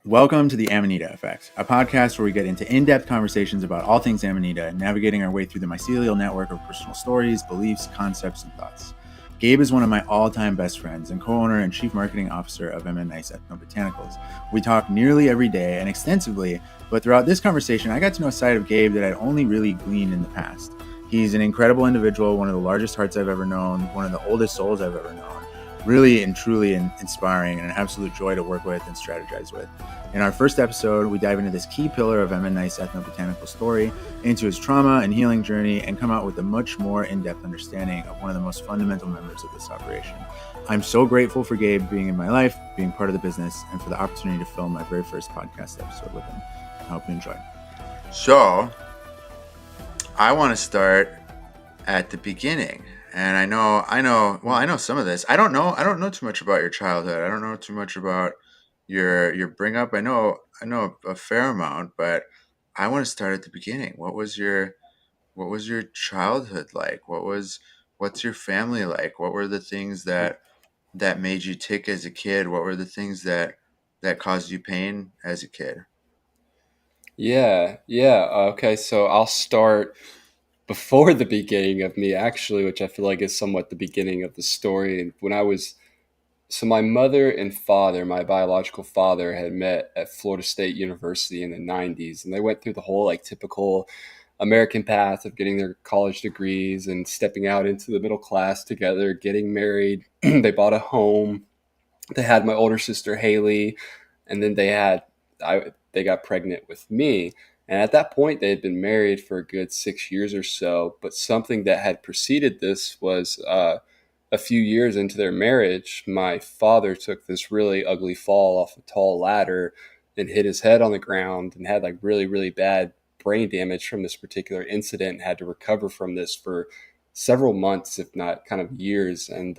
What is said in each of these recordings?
Welcome to the Amanita Effect, a podcast where we get into in-depth conversations about all things Amanita and navigating our way through the mycelial network of personal stories, beliefs, concepts, and thoughts. Gabe is one of my all-time best friends and co-owner and chief marketing officer of MNI's Ethnobotanicals. We talk nearly every day and extensively, but throughout this conversation, I got to know a side of Gabe that I'd only really gleaned in the past. He's an incredible individual, one of the largest hearts I've ever known, one of the oldest souls I've ever known. Really and truly inspiring and an absolute joy to work with and strategize with. In our first episode, we dive into this key pillar of MNI's ethnobotanical story, into his trauma and healing journey, and come out with a much more in-depth understanding of one of the most fundamental members of this operation. I'm so grateful for Gabe being in my life, being part of the business, and for the opportunity to film my very first podcast episode with him. I hope you enjoy. So, I want to start at the beginning. And I know some of this. I don't know too much about your childhood. I don't know too much about your bring up. I know a fair amount, but I want to start at the beginning. What was your childhood like? What's your family like? What were the things that made you tick as a kid? What were the things that caused you pain as a kid? Yeah. Okay, so I'll start before the beginning of me, actually, which I feel like is somewhat the beginning of the story. And my mother and father, my biological father, had met at Florida State University in the 90s, and they went through the whole like typical American path of getting their college degrees and stepping out into the middle class together, getting married. They bought a home. They had my older sister Haley, and then they got pregnant with me. And at that point, they had been married for a good 6 years or so. But something that had preceded this was a few years into their marriage, my father took this really ugly fall off a tall ladder and hit his head on the ground and had like really, really bad brain damage from this particular incident and had to recover from this for several months, if not kind of years. And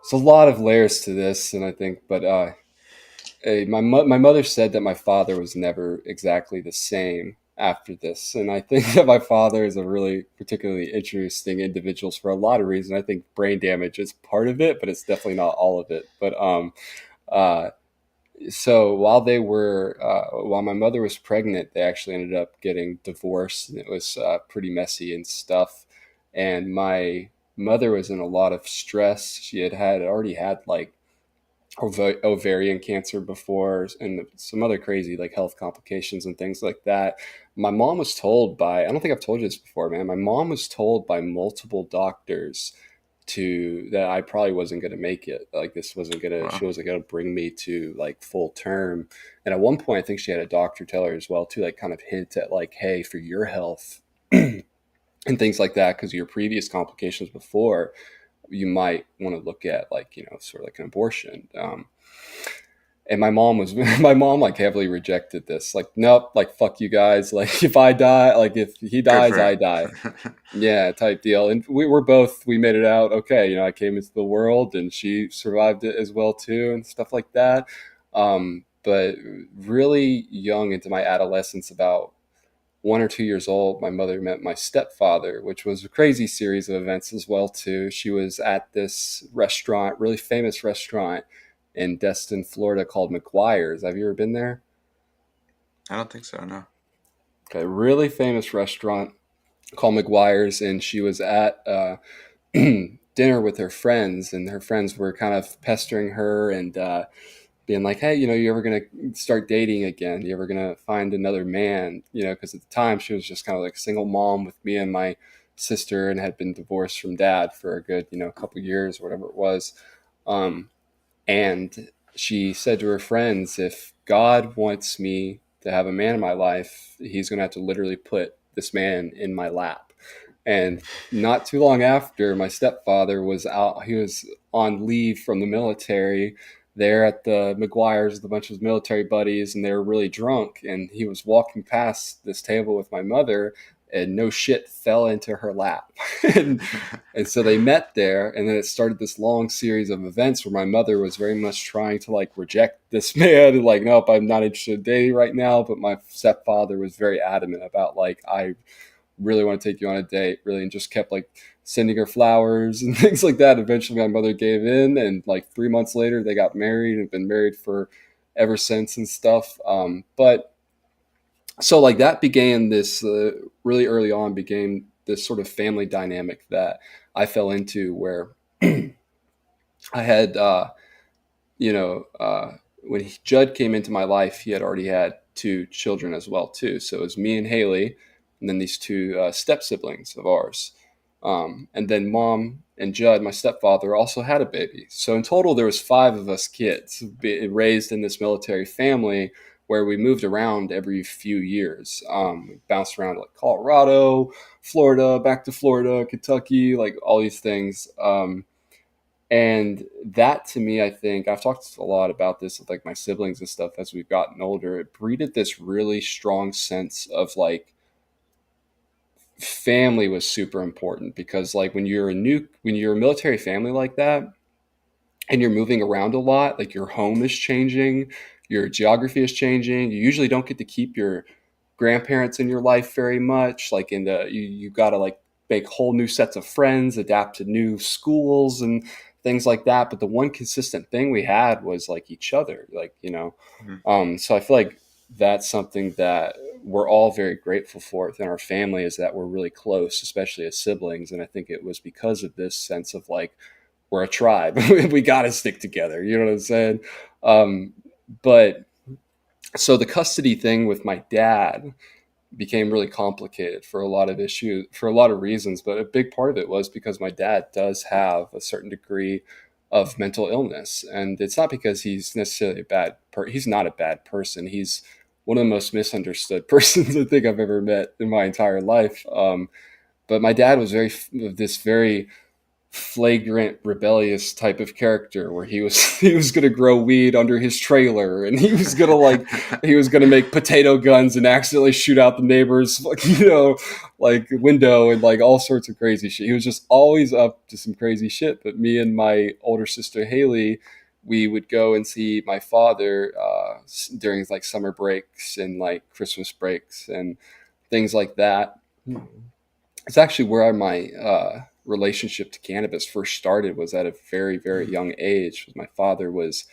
it's a lot of layers to this. And I think, but my mother said that my father was never exactly the same after this, and I think that my father is a really particularly interesting individual for a lot of reasons. I think brain damage is part of it, but it's definitely not all of it. But uh, so while my mother was pregnant, they actually ended up getting divorced, and it was pretty messy and stuff. And my mother was in a lot of stress. She had already had like ovarian cancer before and some other crazy like health complications and things like that. My mom was told by, I don't think I've told you this before, man. My mom was told by multiple doctors that I probably wasn't going to make it. Like this wasn't going to, Wow. she wasn't going to bring me to like full term. And at one point, I think she had a doctor tell her as well too, like kind of hint at like, hey, for your health and things like that, because of your previous complications before, you might want to look at like, sort of like an abortion. And my mom like heavily rejected this. Like, nope, like, fuck you guys. Like, if I die, like, if he Good dies, for I die. her. Yeah, type deal. And we made it out okay. I came into the world and she survived it as well too and stuff like that. But really young into my adolescence, about 1 or 2 years old, my mother met my stepfather, which was a crazy series of events as well too. She was at this restaurant, really famous restaurant in Destin, Florida called McGuire's. Have you ever been there? I don't think so, no. Okay, really famous restaurant called McGuire's, and she was at dinner with her friends, and her friends were kind of pestering her and being like, hey, you ever going to start dating again? You ever going to find another man? Because at the time she was just kind of like a single mom with me and my sister and had been divorced from dad for a good, couple years, whatever it was. And she said to her friends, if God wants me to have a man in my life, he's going to have to literally put this man in my lap. And not too long after, my stepfather was out. He was on leave from the military there at the McGuire's with a bunch of his military buddies, and they were really drunk. And he was walking past this table with my mother, and no shit fell into her lap. and, and so they met there, and then it started this long series of events where my mother was very much trying to like reject this man and like, nope, I'm not interested in dating right now. But my stepfather was very adamant about like, I really want to take you on a date, really, and just kept like sending her flowers and things like that. Eventually my mother gave in, and like 3 months later they got married and been married for ever since and stuff. But so like that began this really early on became this sort of family dynamic that I fell into where I had, you know, when Judd came into my life, he had already had two children as well too. So it was me and Haley, and then these two step siblings of ours, and then Mom and Judd, my stepfather, also had a baby. So in total, there was five of us kids raised in this military family where we moved around every few years. We bounced around like Colorado, Florida, back to Florida, Kentucky, like all these things. And that to me, I think I've talked a lot about this with like my siblings and stuff as we've gotten older. It breeded this really strong sense of like family was super important because like when you're a military family like that and you're moving around a lot, like your home is changing, your geography is changing. You usually don't get to keep your grandparents in your life very much. Like you got to like make whole new sets of friends, adapt to new schools and things like that. But the one consistent thing we had was like each other, like, you know. Mhm. So I feel like that's something that we're all very grateful for within our family is that we're really close, especially as siblings. And I think it was because of this sense of like, we're a tribe. We got to stick together. You know what I'm saying? But so the custody thing with my dad became really complicated for a lot of issues, for a lot of reasons. But a big part of it was because my dad does have a certain degree of mental illness. And it's not because he's necessarily he's not a bad person. He's one of the most misunderstood persons I think I've ever met in my entire life. But my dad was this very flagrant rebellious type of character where he was going to grow weed under his trailer and he was going to make potato guns and accidentally shoot out the neighbor's like, you know, like window and like all sorts of crazy shit. He was just always up to some crazy shit. But me and my older sister Haley, we would go and see my father during like summer breaks and like Christmas breaks and things like that. It's actually where my relationship to cannabis first started was at a very, very young age. My father was,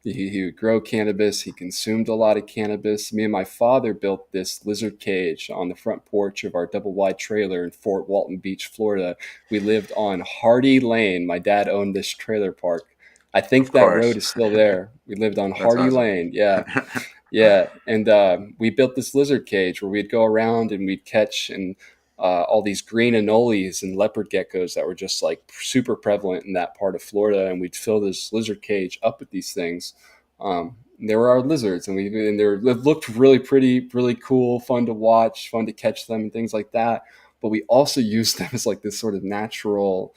he would grow cannabis. He consumed a lot of cannabis. Me and my father built this lizard cage on the front porch of our double wide trailer in Fort Walton Beach, Florida. We lived on Hardie Lane. My dad owned this trailer park. I Of think that road course. is still there. We lived on That's Hardie awesome. Lane. Yeah. Yeah, and we built this lizard cage where we'd go around and we'd catch and all these green anoles and leopard geckos that were just like super prevalent in that part of Florida, and we'd fill this lizard cage up with these things. And there were our lizards, and they looked really pretty, really cool, fun to watch, fun to catch them, and things like that. But we also used them as like this sort of natural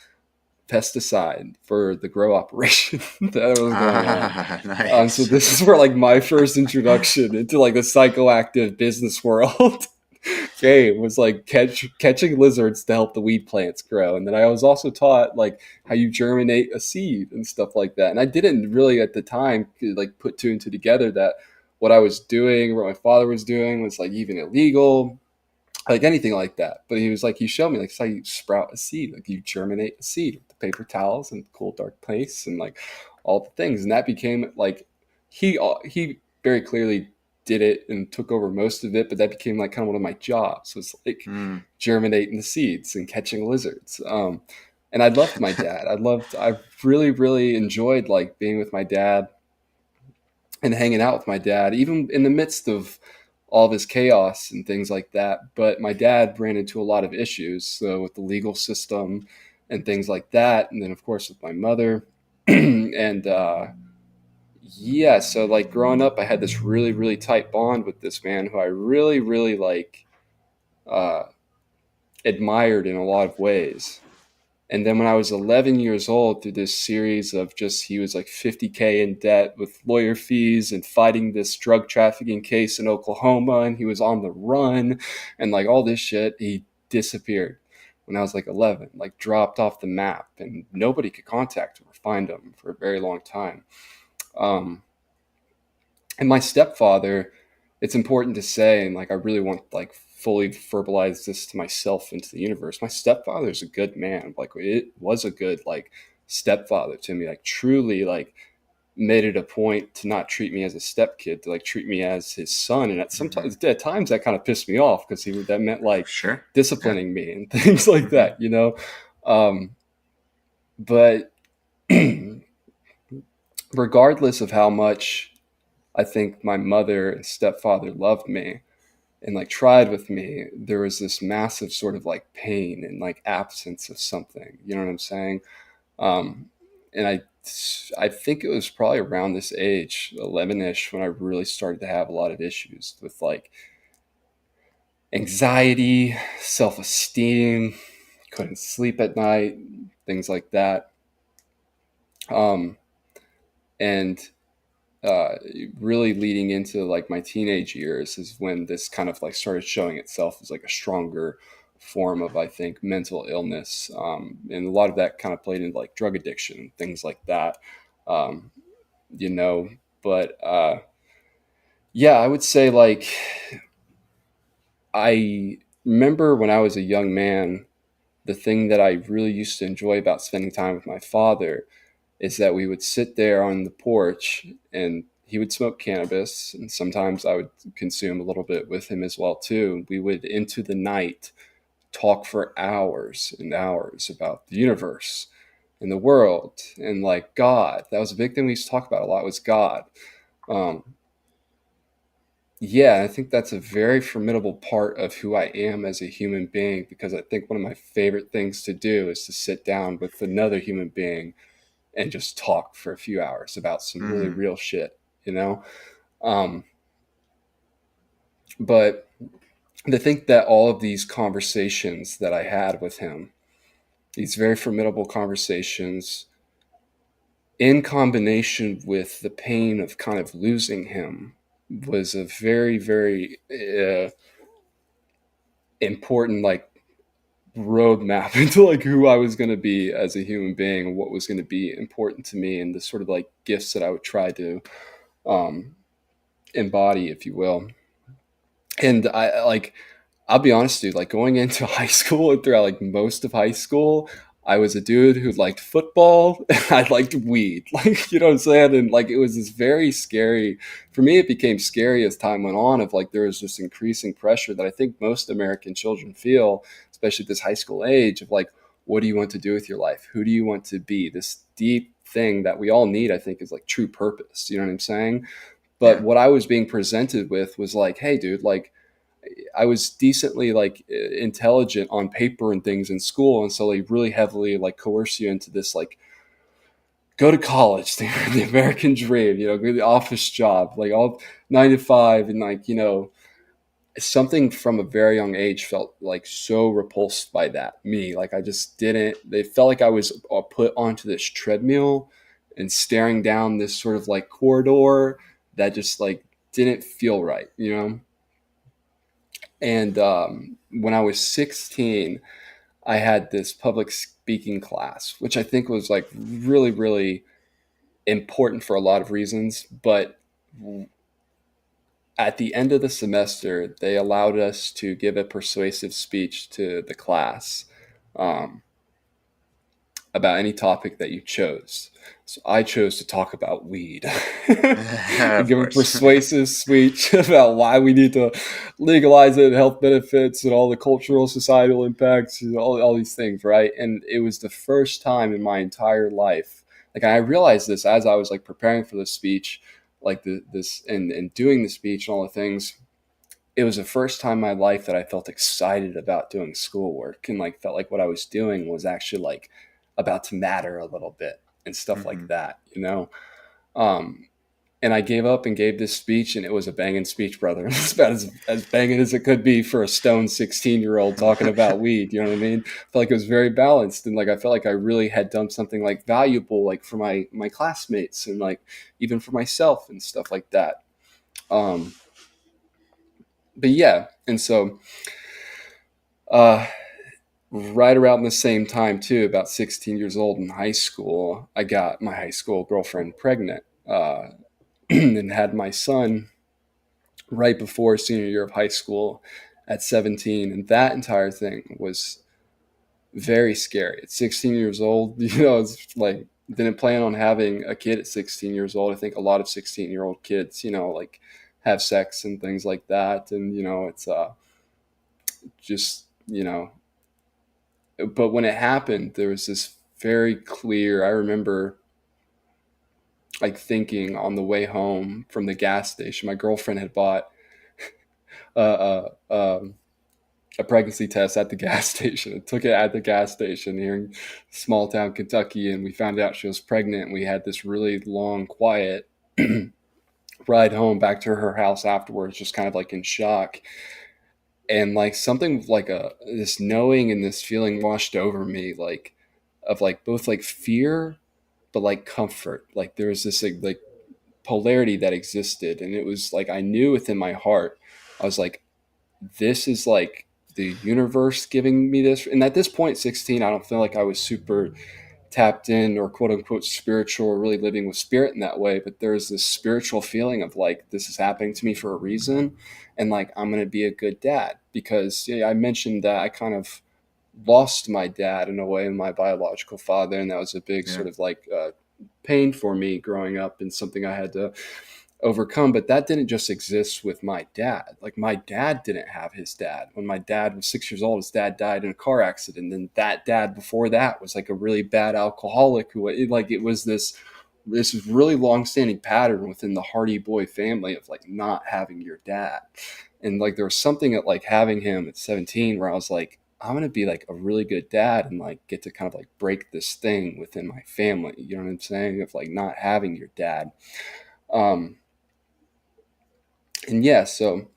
pesticide for the grow operation that was going on. So Nice. this is where like my first introduction into like the psychoactive business world game was like catching lizards to help the weed plants grow. And then I was also taught like how you germinate a seed and stuff like that. And I didn't really at the time like put two and two together that what I was doing, what my father was doing was like even illegal, like anything like that. But he was like, he showed me like it's how you sprout a seed, like you germinate a seed with the paper towels and cool dark place and like all the things. And that became like he very clearly did it and took over most of it, but that became like kind of one of my jobs. So it's like Mm. germinating the seeds and catching lizards. And I loved my dad. I really, really enjoyed like being with my dad and hanging out with my dad, even in the midst of all this chaos and things like that. But my dad ran into a lot of issues, so with the legal system and things like that, and then of course with my mother, and yeah. So like growing up, I had this really, really tight bond with this man who I really, really like uh, admired in a lot of ways. And then when I was 11 years old, through this series of just, he was like 50K in debt with lawyer fees and fighting this drug trafficking case in Oklahoma. And he was on the run and like all this shit. He disappeared when I was like 11, like dropped off the map and nobody could contact him or find him for a very long time. Um, and my stepfather, it's important to say, and like I really want like fully verbalize this to myself and to the universe. My stepfather is a good man. Like it was a good like stepfather to me. Like truly like made it a point to not treat me as a stepkid, to like treat me as his son. And at times that kind of pissed me off because that meant like Sure. Yeah. disciplining me and things like that, you know? But regardless of how much I think my mother and stepfather loved me and like tried with me, there was this massive sort of like pain and like absence of something, you know what I'm saying? Um, and I think it was probably around this age, 11ish, when I really started to have a lot of issues with like anxiety, self-esteem, couldn't sleep at night, things like that. Um, and uh, really leading into like my teenage years is when this kind of like started showing itself as like a stronger form of, I think, mental illness. And a lot of that kind of played into like drug addiction and things like that. Um, you know, but yeah, I would say like I remember when I was a young man, the thing that I really used to enjoy about spending time with my father is that we would sit there on the porch and he would smoke cannabis, and sometimes I would consume a little bit with him as well too. We would into the night talk for hours and hours about the universe and the world and like God. That was a big thing we used to talk about a lot, was God. Um, yeah, I think that's a very formidable part of who I am as a human being, because I think one of my favorite things to do is to sit down with another human being and just talk for a few hours about some really Mm-hmm. real shit, you know? Um, but to think that all of these conversations that I had with him, these very formidable conversations, in combination with the pain of kind of losing him, was a very, very important, like, roadmap into like who I was going to be as a human being and what was going to be important to me, and the sort of like gifts that I would try to um, embody, if you will. And I like, I'll be honest, dude, like going into high school and throughout like most of high school, I was a dude who liked football and I liked weed. Like, you know what I'm saying? And like, it was this very scary, for me, it became scary as time went on, of like, there was this increasing pressure that I think most American children feel, especially at this high school age, of like, what do you want to do with your life? Who do you want to be? This deep thing that we all need, I think, is like true purpose. You know what I'm saying? But Yeah. what I was being presented with was like, hey, dude, like, I was decently like intelligent on paper and things in school, and so they really heavily like coerce you into this like, go to college, the American dream, you know, go to the office job, like all 9 to 5, and like, you know, something from a very young age felt like so repulsed by that. Me, like I just didn't. They felt like I was put onto this treadmill and staring down this sort of like corridor that just like didn't feel right, you know. And when I was 16, I had this public speaking class, which I think was like really, really important for a lot of reasons. But at the end of the semester, they allowed us to give a persuasive speech to the class. Um, about any topic that you chose. So I chose to talk about weed and Of give a course. persuasive speech about why we need to legalize it, health benefits, and all the cultural, societal impacts, and all these things, right? And it was the first time in my entire life, like I realized this as I was like preparing for the speech, like this and doing the speech and all the things. It was the first time in my life that I felt excited about doing schoolwork, and like felt like what I was doing was actually like about to matter a little bit and stuff like Mm-hmm. that, you know? Um, and I gave up and gave this speech, and it was a banging speech, brother. It's about as banging as it could be for a stone 16-year-old talking about weed. You know what I mean? I felt like it was very balanced, and like I felt like I really had done something like valuable, like for my classmates and like even for myself and stuff like that. Um, but yeah, and so uh, right around the same time too, about 16 years old in high school, I got my high school girlfriend pregnant, and had my son right before senior year of high school at 17. And that entire thing was very scary. At 16 years old, you know, it's like didn't plan on having a kid at 16 years old. I think a lot of 16-year-old kids, like have sex and things like that. And, it's just, but when it happened, there was this very clear, I remember like thinking on the way home from the gas station, my girlfriend had bought a, a, um, a pregnancy test at the gas station. I took it at the gas station here in small town Kentucky, and we found out she was pregnant. And we had this really long, quiet ride home back to her house afterwards, just kind of like in shock. And like something like this knowing and this feeling washed over me, like of like both like fear, but like comfort. Like there was this like polarity that existed, and it was like I knew within my heart, I was like, this is like the universe giving me this. And at this point, 16, I don't feel like I was super tapped in or quote unquote spiritual or really living with spirit in that way. But there's this spiritual feeling of like, this is happening to me for a reason. And like, I'm going to be a good dad because I mentioned that I kind of lost my dad in a way, my biological father. And that was a big sort of like pain for me growing up and something I had to overcome. But that didn't just exist with my dad. Like my dad didn't have his dad. When my dad was 6 years old, his dad died in a car accident. And that dad before that was like a really bad alcoholic who it was this really long-standing pattern within the Hardie boy family of like not having your dad. And like there was something at like having him at 17 where I was like, I'm gonna be like a really good dad and like get to kind of like break this thing within my family. You know what I'm saying? Of like not having your dad. Um, and yeah, so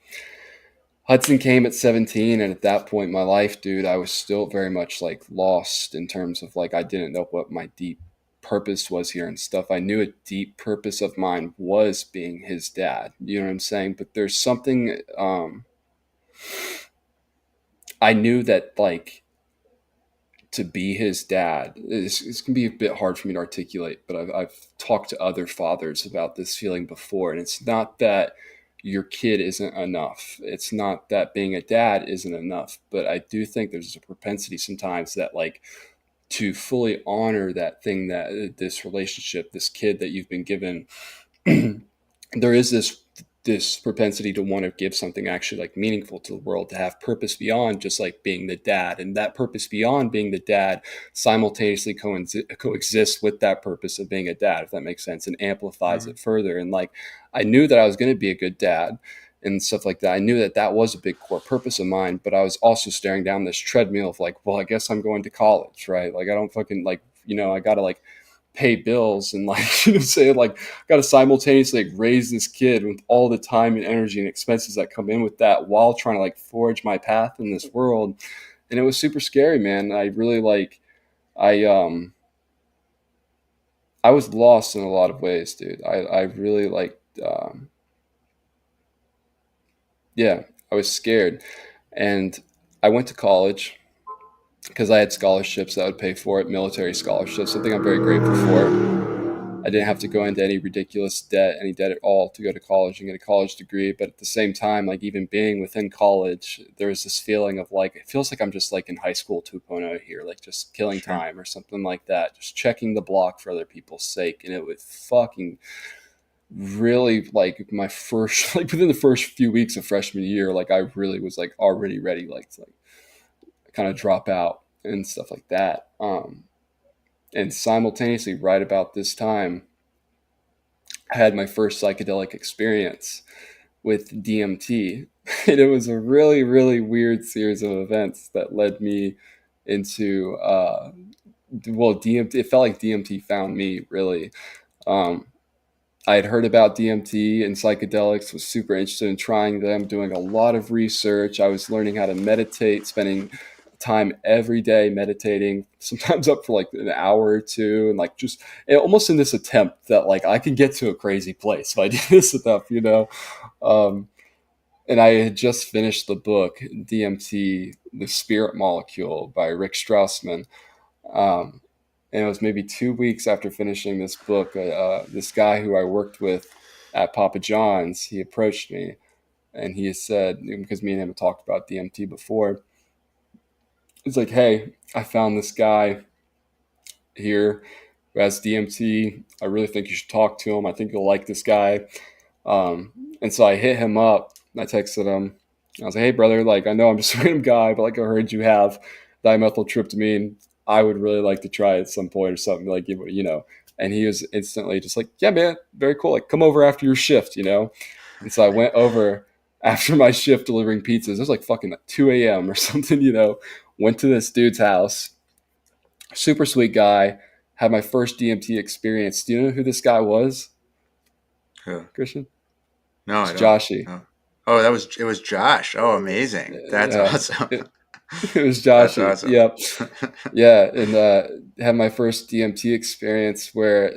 Hudson came at 17, and at that point in my life, dude, I was still very much like lost in terms of like I didn't know what my deep purpose was here and stuff. I knew a deep purpose of mine was being his dad. You know what I'm saying? But there's something I knew that like to be his dad, it's going to be a bit hard for me to articulate, but I've talked to other fathers about this feeling before. And it's not that your kid isn't enough. It's not that being a dad isn't enough. But I do think there's a propensity sometimes that like to fully honor that thing, that this relationship, this kid that you've been given, there is this propensity to want to give something actually like meaningful to the world, to have purpose beyond just like being the dad. And that purpose beyond being the dad simultaneously coexists with that purpose of being a dad, if that makes sense, and amplifies it further. And like I knew that I was going to be a good dad and stuff like that. I knew that that was a big core purpose of mine, but I was also staring down this treadmill of like, well, I guess I'm going to college, right? Like I don't fucking like, I gotta like pay bills and like say like got to simultaneously like raise this kid with all the time and energy and expenses that come in with that while trying to like forge my path in this world. And it was super scary, man. I really like I was lost in a lot of ways, dude. I really like yeah, I was scared. And I went to college because I had scholarships that would pay for it, military scholarships, something I'm very grateful for. I didn't have to go into any ridiculous debt, any debt at all, to go to college and get a college degree. But at the same time, like even being within college, there was this feeling of like, it feels like I'm just like in high school 2.0 here, like just killing time or something like that, just checking the block for other people's sake. And it would fucking really like my first, like within the first few weeks of freshman year, like I really was like already ready, like to like kind of drop out and stuff like that. And simultaneously, right about this time, I had my first psychedelic experience with DMT. And it was a really, really weird series of events that led me into, DMT. It felt like DMT found me, really. Um, I had heard about DMT and psychedelics, was super interested in trying them, doing a lot of research. I was learning how to meditate, spending time every day meditating, sometimes up for like an hour or two, and like just almost in this attempt that like I could get to a crazy place if I do this enough. Um, and I had just finished the book DMT, The Spirit Molecule by Rick Strassman. Um, and it was maybe 2 weeks after finishing this book, this guy who I worked with at Papa John's, he approached me and he said, because me and him had talked about DMT before, it's like, hey, I found this guy here who has DMT. I really think you should talk to him. I think you'll like this guy. And so I hit him up. I texted him. I was like, hey, brother, like, I know I'm just a random guy, but like, I heard you have dimethyltryptamine. I would really like to try it at some point or something, like, you know. And he was instantly just like, yeah, man, very cool. Like, come over after your shift, you know. And so I went over after my shift delivering pizzas. It was like fucking 2 a.m. or something, you know. Went to this dude's house. Super sweet guy. Had my first DMT experience. Do you know who this guy was, Who? Christian? No, I It's don't. Joshy. No. Oh, it was Josh. Oh, amazing. That's Yeah, awesome. it was That's Joshy. awesome. Yep. Yeah, and had my first DMT experience where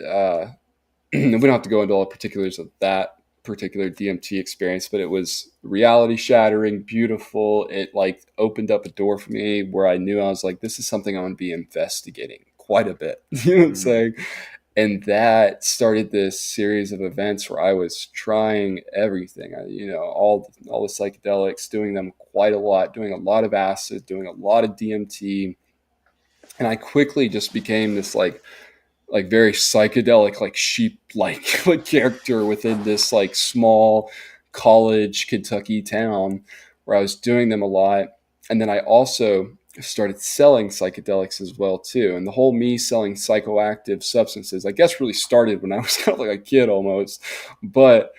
we don't have to go into all the particulars of that particular DMT experience, but it was reality shattering, beautiful. It like opened up a door for me where I knew I was like, this is something I'm going to be investigating quite a bit. You know what I'm saying? And that started this series of events where I was trying everything, you know, all the psychedelics, doing them quite a lot, doing a lot of acid, doing a lot of DMT, and I quickly just became this like very psychedelic, like sheep like character within this like small college Kentucky town where I was doing them a lot. And then I also started selling psychedelics as well too. And the whole me selling psychoactive substances, I guess, really started when I was kind of like a kid almost. But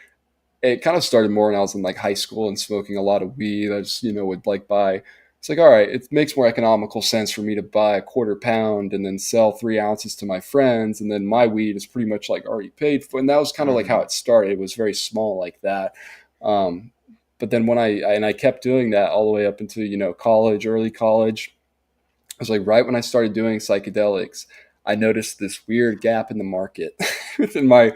it kind of started more when I was in like high school and smoking a lot of weed. I just, you know, would like buy. It's like, all right, it makes more economical sense for me to buy a quarter pound and then sell 3 ounces to my friends. And then my weed is pretty much like already paid for. And that was kind of like how it started. It was very small like that. Um, but then when I kept doing that all the way up into, you know, college, early college, it was like right when I started doing psychedelics, I noticed this weird gap in the market within my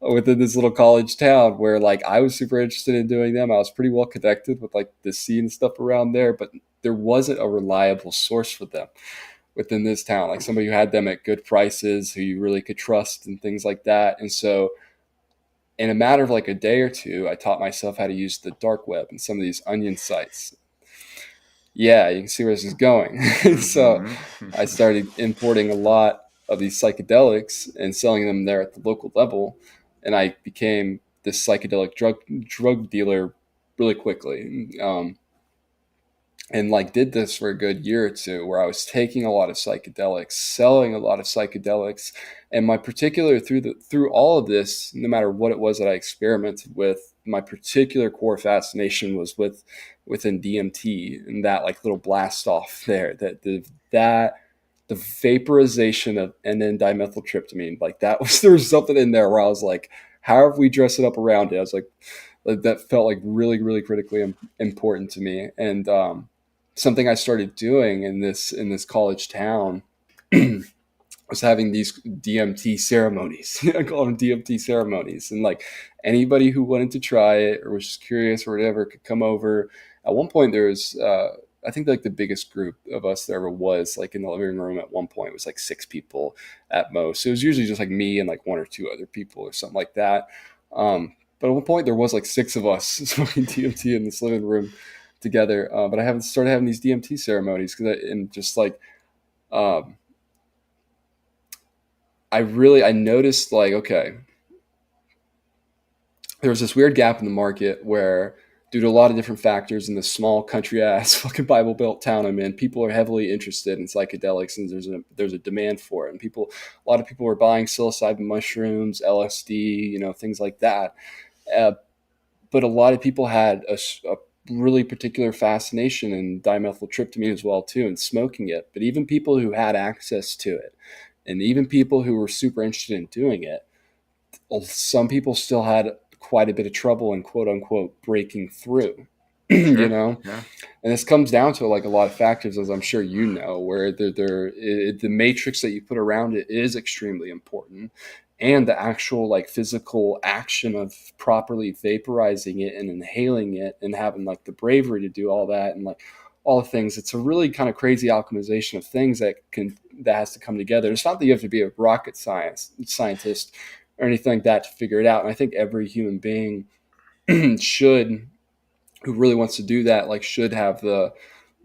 within this little college town where like I was super interested in doing them. I was pretty well connected with like the scene and stuff around there, but there wasn't a reliable source for them within this town, like somebody who had them at good prices, who you really could trust and things like that. And so in a matter of like a day or two, I taught myself how to use the dark web and some of these onion sites. Yeah, you can see where this is going. So I started importing a lot of these psychedelics and selling them there at the local level, and I became this psychedelic drug dealer really quickly. And like did this for a good year or two where I was taking a lot of psychedelics, selling a lot of psychedelics, and my particular through all of this, no matter what it was that I experimented with, my particular core fascination was within DMT and that like little blast off there, that the vaporization of N,N-dimethyltryptamine, like that was there was something in there where I was like, however we dress it up around it, I was like that felt like really really critically important to me. And something I started doing in this college town was having these DMT ceremonies. I call them DMT ceremonies, and like anybody who wanted to try it or was just curious or whatever could come over. At one point, there was I think like the biggest group of us there ever was like in the living room. At one point, it was like 6 people at most. It was usually just like me and like one or two other people or something like that. But at one point, there was like 6 of us smoking DMT in this living room together. But I haven't started having these DMT ceremonies and just like um, I noticed like, okay, there was this weird gap in the market where due to a lot of different factors in this small country ass fucking Bible Belt town I'm in, people are heavily interested in psychedelics and there's a demand for it. And a lot of people were buying psilocybin mushrooms, LSD, you know, things like that. Uh, but a lot of people had a really particular fascination in dimethyltryptamine as well too, and smoking it. But even people who had access to it, and even people who were super interested in doing it, some people still had quite a bit of trouble in quote unquote breaking through. You Sure. know, Yeah. and this comes down to like a lot of factors, as I'm sure you know, where the matrix that you put around it is extremely important, and the actual like physical action of properly vaporizing it and inhaling it and having like the bravery to do all that and like all the things. It's a really kind of crazy alchemization of things that has to come together. It's not that you have to be a rocket scientist or anything like that to figure it out. And I think every human being should, who really wants to do that, like should have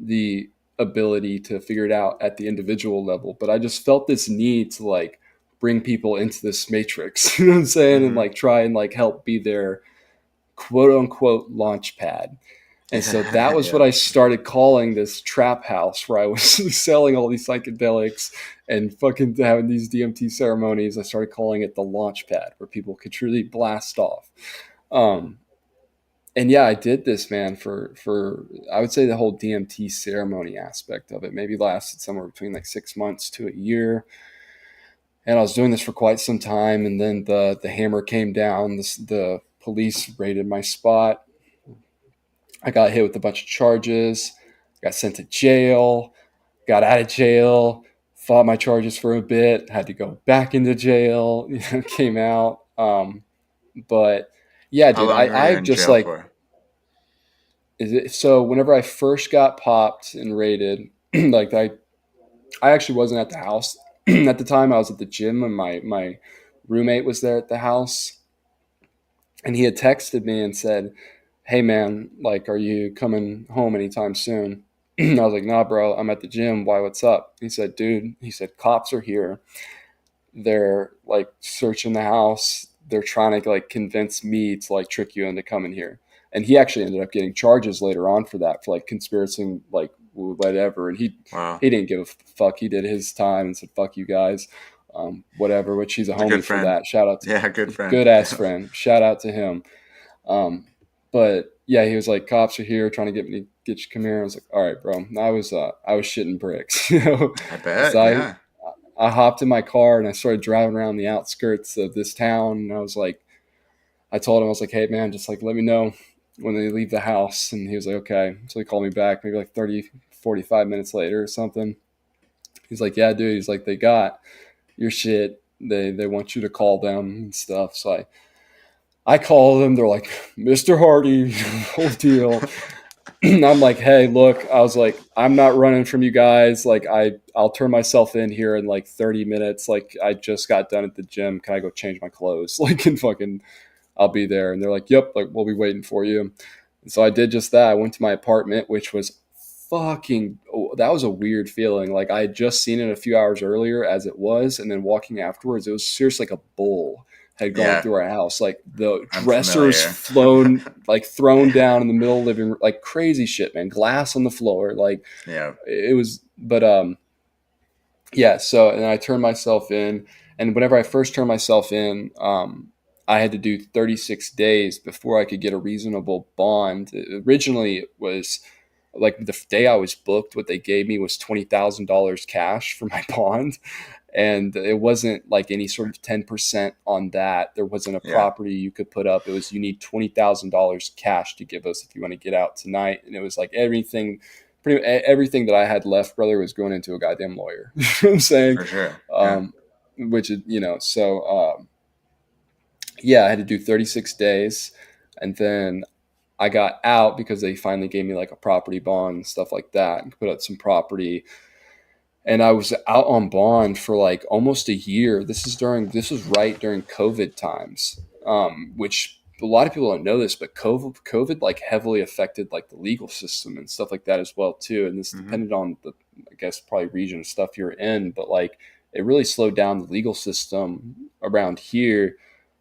the ability to figure it out at the individual level. But I just felt this need to like bring people into this matrix, you know what I'm saying? And like try and like help be their quote unquote launch pad. And so that was what I started calling this trap house, where I was selling all these psychedelics and fucking having these DMT ceremonies. I started calling it the launch pad, where people could truly blast off. And yeah, I did this, man, for I would say the whole DMT ceremony aspect of it maybe lasted somewhere between like 6 months to a year. And I was doing this for quite some time, and then the hammer came down. The police raided my spot. I got hit with a bunch of charges, got sent to jail, got out of jail, fought my charges for a bit, had to go back into jail, came out. But yeah, dude, I just like, so whenever I first got popped and raided, like I actually wasn't at the house at the time. I was at the gym, and my roommate was there at the house, and he had texted me and said, "Hey man, like, are you coming home anytime soon?" I was like, "Nah, bro, I'm at the gym. Why? What's up?" He said, "Dude," he said, "cops are here. They're like searching the house. They're trying to like convince me to like trick you into coming here." And he actually ended up getting charges later on for that, for like conspiracy, like whatever. And he didn't give a fuck. He did his time and said, "Fuck you guys." Whatever, which he's a homie for that. Shout out to good friend. Good ass friend. Shout out to him. But yeah, he was like, "Cops are here trying to get you to come here." I was like, "All right, bro." I was shitting bricks, you know. I bet. So I hopped in my car and I started driving around the outskirts of this town. And I was like, I told him, I was like, "Hey man, just like let me know when they leave the house." And he was like, "Okay." So he called me back maybe like 30, 45 minutes later or something. He's like, "Yeah, dude." He's like, "They got your shit. They want you to call them and stuff." So I call them. They're like, "Mr. Hardie," whole deal. I'm like, "Hey, look," I was like, "I'm not running from you guys. Like, I'll turn myself in here in like 30 minutes. Like, I just got done at the gym. Can I go change my clothes? Like, and fucking, I'll be there." And they're like, "Yep, like we'll be waiting for you." And so I did just that. I went to my apartment, which was that was a weird feeling. Like I had just seen it a few hours earlier as it was, and then walking afterwards, it was seriously like a bull had gone through our house. Like the dressers thrown down in the middle of the living room, like crazy shit, man. Glass on the floor. Like it was, but yeah. So, and I turned myself in, and whenever I first turned myself in, I had to do 36 days before I could get a reasonable bond. Originally it was like the day I was booked, what they gave me was $20,000 cash for my bond. And it wasn't like any sort of 10% on that. There wasn't a property you could put up. It was, you need $20,000 cash to give us if you want to get out tonight. And it was like everything that I had left, brother, was going into a goddamn lawyer. You know what I'm saying? For sure. Which is, you know, so I had to do 36 days. And then I got out because they finally gave me like a property bond and stuff like that, and put up some property. And I was out on bond for like almost a year. This was right during COVID times, which a lot of people don't know this, but COVID like heavily affected like the legal system and stuff like that as well too. And this depended on the, I guess, probably region of stuff you're in, but like it really slowed down the legal system around here.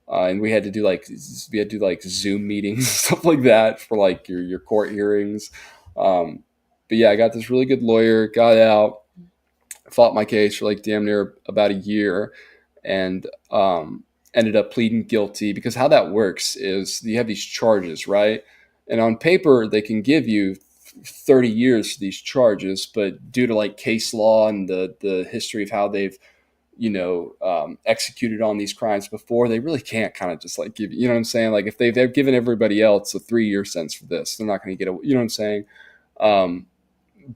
And we had to do like Zoom meetings and stuff like that for like your court hearings. But yeah, I got this really good lawyer, got out, fought my case for like damn near about a year, and ended up pleading guilty, because how that works is you have these charges, right? And on paper, they can give you 30 years for these charges, but due to like case law and the history of how they've executed on these crimes before, they really can't kind of just like give you know what I'm saying? Like if they've given everybody else a 3-year sentence for this, they're not going to get you know what I'm saying?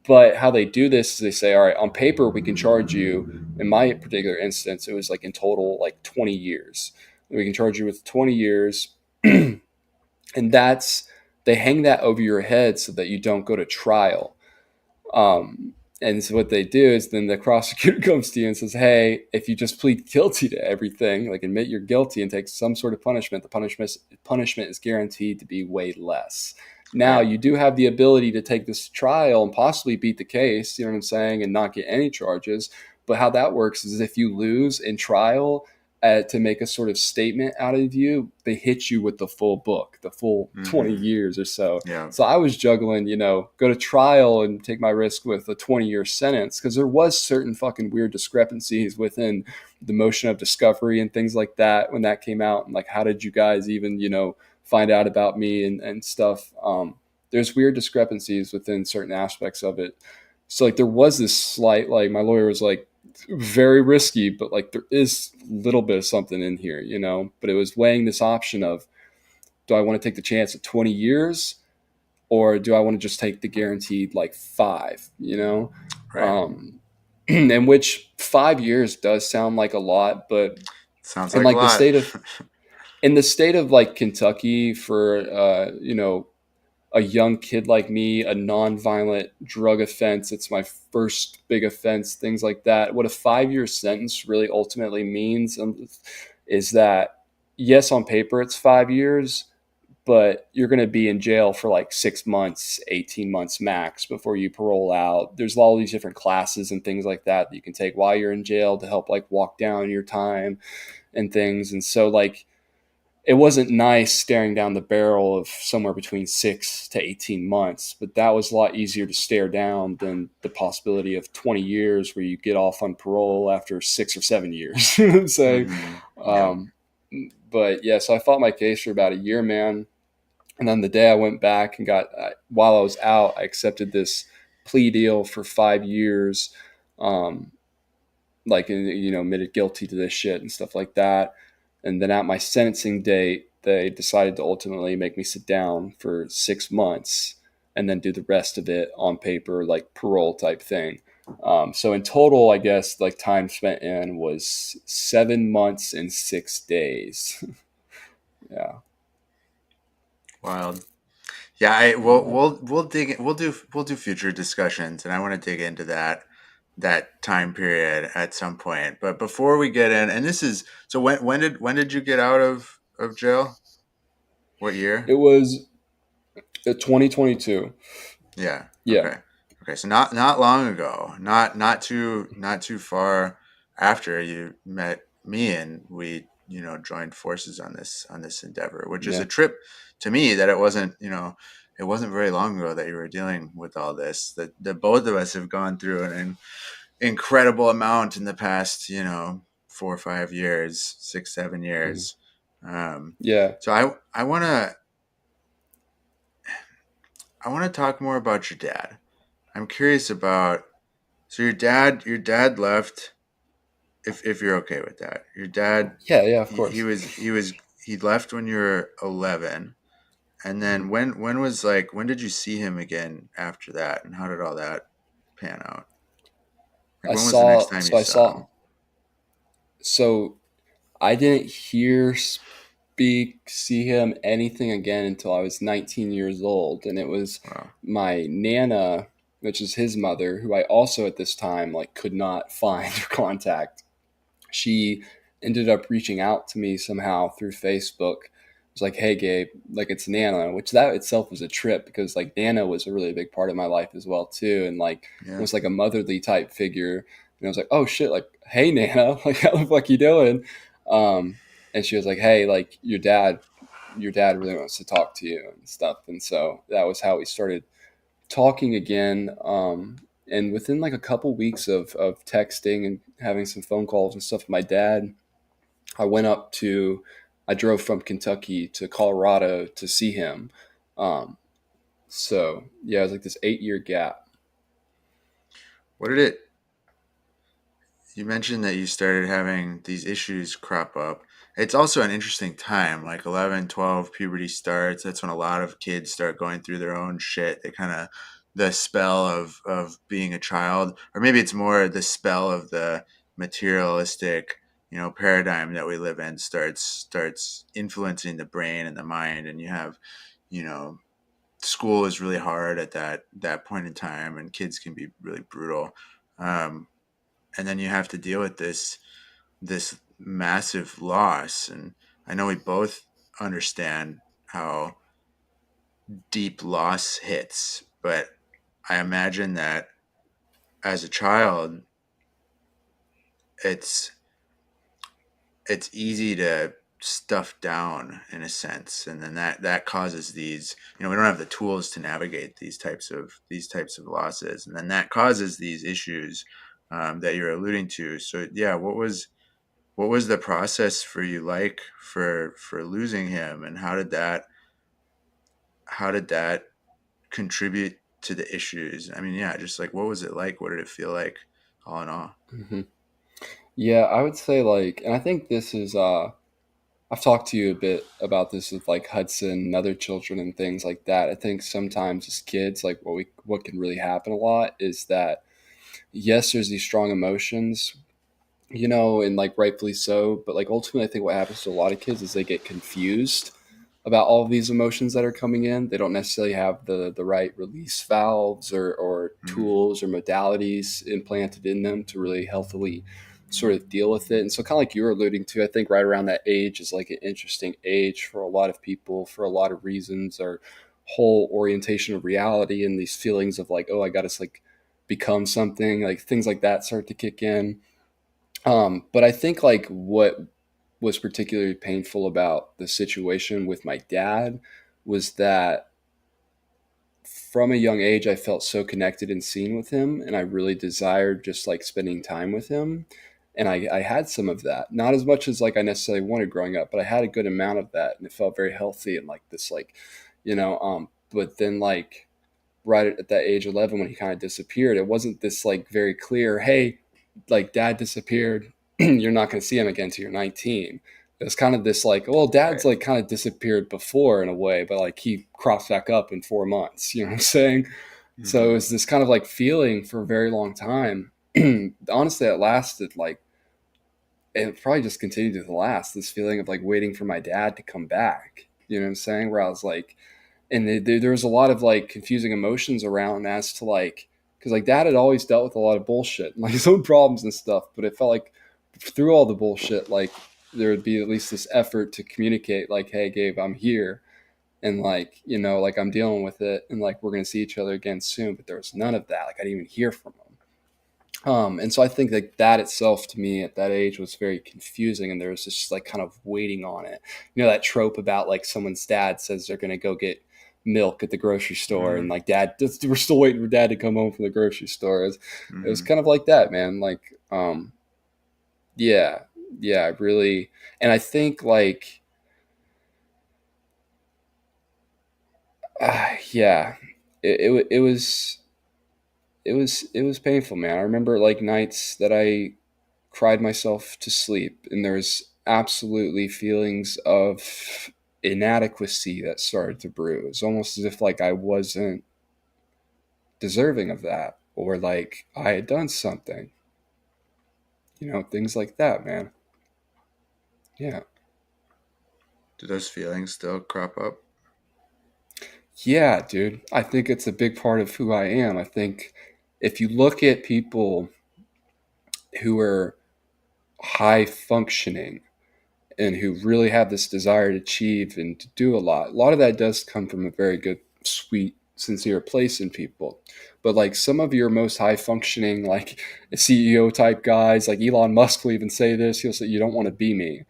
But how they do this is they say, all right, on paper, we can charge you. In my particular instance, it was like in total, like 20 years. We can charge you with 20 years. And they hang that over your head so that you don't go to trial. And so what they do is then the prosecutor comes to you and says, "Hey, if you just plead guilty to everything, like admit you're guilty and take some sort of punishment, the punishment is guaranteed to be way less." Now, you do have the ability to take this to trial and possibly beat the case, you know what I'm saying, and not get any charges. But how that works is if you lose in trial, to make a sort of statement out of you, they hit you with the full book, the full 20 Mm-hmm. years or so. Yeah. So I was juggling, go to trial and take my risk with a 20-year sentence because there was certain fucking weird discrepancies within the motion of discovery and things like that when that came out. And like, how did you guys even, find out about me and stuff? There's weird discrepancies within certain aspects of it. So like there was this slight, like my lawyer was like, very risky, but like there is a little bit of something in here, but it was weighing this option of, do I want to take the chance at 20 years or do I want to just take the guaranteed like 5, Right. in which 5 years does sound like a lot, but Sounds in like a like the lot. state of like Kentucky for a young kid like me, a non-violent drug offense, it's my first big offense, things like that. What a 5-year sentence really ultimately means is that, yes, on paper it's 5 years, but you're going to be in jail for like 6 months, 18 months max before you parole out. There's all these different classes and things like that you can take while you're in jail to help like walk down your time and things. And so like, it wasn't nice staring down the barrel of somewhere between 6 to 18 months, but that was a lot easier to stare down than the possibility of 20 years where you get off on parole after 6 or 7 years. So, Mm-hmm. Yeah. um, but yeah, so I fought my case for about a year, man. And then the day I went back and while I was out, I accepted this plea deal for 5 years. Um, like, admitted guilty to this shit and stuff like that. And then at my sentencing date, they decided to ultimately make me sit down for 6 months and then do the rest of it on paper, like parole type thing. So in total, I guess like time spent in was 7 months and 6 days. Yeah. Wild. Yeah, Yeah. we'll do future discussions, and I want to dig into that time period at some point. But before we get in, and this is so when did you get out of jail? What year? It was 2022. Yeah. Yeah. Okay. Okay. So not long ago. Not too far after you met me, and we joined forces on this endeavor, which is a Yeah. trip to me that it wasn't very long ago that you were dealing with all this. That both of us have gone through an incredible amount in the past 4 or 5 years, 6, 7 years. Um, Yeah. so I want to talk more about your dad. I'm curious about so your dad left if you're okay with that. Your dad Yeah. Yeah. Of he course. was he was he left when you were 11, and Mhm. then when did you see him again after that, and how did all that pan out? Like I when was the next saw, time you so I saw saw, him? so I didn't see him anything again until I was 19 years old. And it was Wow. my Nana, which is his mother, who I also at this time like could not find or contact. She ended up reaching out to me somehow through Facebook. It was like, hey, Gabe, like it's Nana, which that itself was a trip because like Nana was a really big part of my life as well too. And like Yeah. was like a motherly type figure. And I was like, oh shit, like, hey Nana, like how the fuck you doing? Um, and she was like, hey, like your dad really wants to talk to you and stuff. And so that was how we started talking again. And within like a couple weeks of texting and having some phone calls and stuff with my dad, I went up to, I drove from Kentucky to Colorado to see him. Um, so yeah, it was like this 8 year gap. What did it You mentioned that you started having these issues crop up. It's also an interesting time, like 11, 12, puberty starts. That's when a lot of kids start going through their own shit. They kind of, the spell of being a child, or maybe it's more the spell of the materialistic, paradigm that we live in starts influencing the brain and the mind. And you have, you know, school is really hard at that point in time, and kids can be really brutal. Um, and then you have to deal with this massive loss, and I know we both understand how deep loss hits, but I imagine that as a child it's easy to stuff down in a sense, and then that causes these, we don't have the tools to navigate these types of losses, and then that causes these issues that you're alluding to. So yeah, what was the process for you like for losing him, and how did that contribute to the issues? I mean, yeah, just like, what was it like? What did it feel like, all in all? Hmm. Yeah, I would say like, and I think this is I've talked to you a bit about this with like Hudson and other children and things like that. I think sometimes as kids, like what can really happen a lot is that yes, there's these strong emotions, and like rightfully so, but like ultimately I think what happens to a lot of kids is they get confused about all of these emotions that are coming in. They don't necessarily have the right release valves or Mm, tools or modalities implanted in them to really healthily sort of deal with it. And so, kind of like you were alluding to, I think right around that age is like an interesting age for a lot of people for a lot of reasons. Our whole orientation of reality and these feelings of like, oh, I got to like become something, like things like that start to kick in. But I think like what was particularly painful about the situation with my dad was that from a young age I felt so connected and seen with him, and I really desired just like spending time with him. And I had some of that, not as much as like I necessarily wanted growing up, but I had a good amount of that, and it felt very healthy and like this like, but then like right at that age 11 when he kind of disappeared, it wasn't this like very clear, hey, like dad disappeared, you're not going to see him again until you're 19. It was kind of this like, well, dad's right. like kind of disappeared before in a way, but like he crops back up in 4 months, you know what I'm saying? So it Hmm. was this kind of like feeling for a very long time. Honestly, it lasted like, it probably just continued to last, this feeling of like waiting for my dad to come back, you know what I'm saying? Where I was like, and there was a lot of like confusing emotions around as to like, because like dad had always dealt with a lot of bullshit and like his own problems and stuff, but it felt like through all the bullshit, like there would be at least this effort to communicate like, hey Gabe, I'm here, and like, like I'm dealing with it, and like we're gonna see each other again soon. But there was none of that. Like I didn't even hear from him. And so I think like that itself to me at that age was very confusing, and there was just like kind of waiting on it. That trope about like someone's dad says they're gonna go get milk at the grocery store, and Hmm. like dad, we're still waiting for dad to come home from the grocery store. It was Hmm. kind of like that, man. Like, yeah, yeah, really, and I think like, yeah, it was it was painful, man. I remember like nights that I cried myself to sleep, and there's absolutely feelings of inadequacy that started to brew. It's almost as if like I wasn't deserving of that, or like I had done something, things like that, man. Yeah. Do those feelings still crop up? Yeah, dude. I think it's a big part of who I am. I think if you look at people who are high functioning and who really have this desire to achieve and to do a lot of that does come from a very good, sweet, sincere place in people. But like some of your most high functioning, like CEO type guys, like Elon Musk will even say this. He'll say, "You don't want to be me."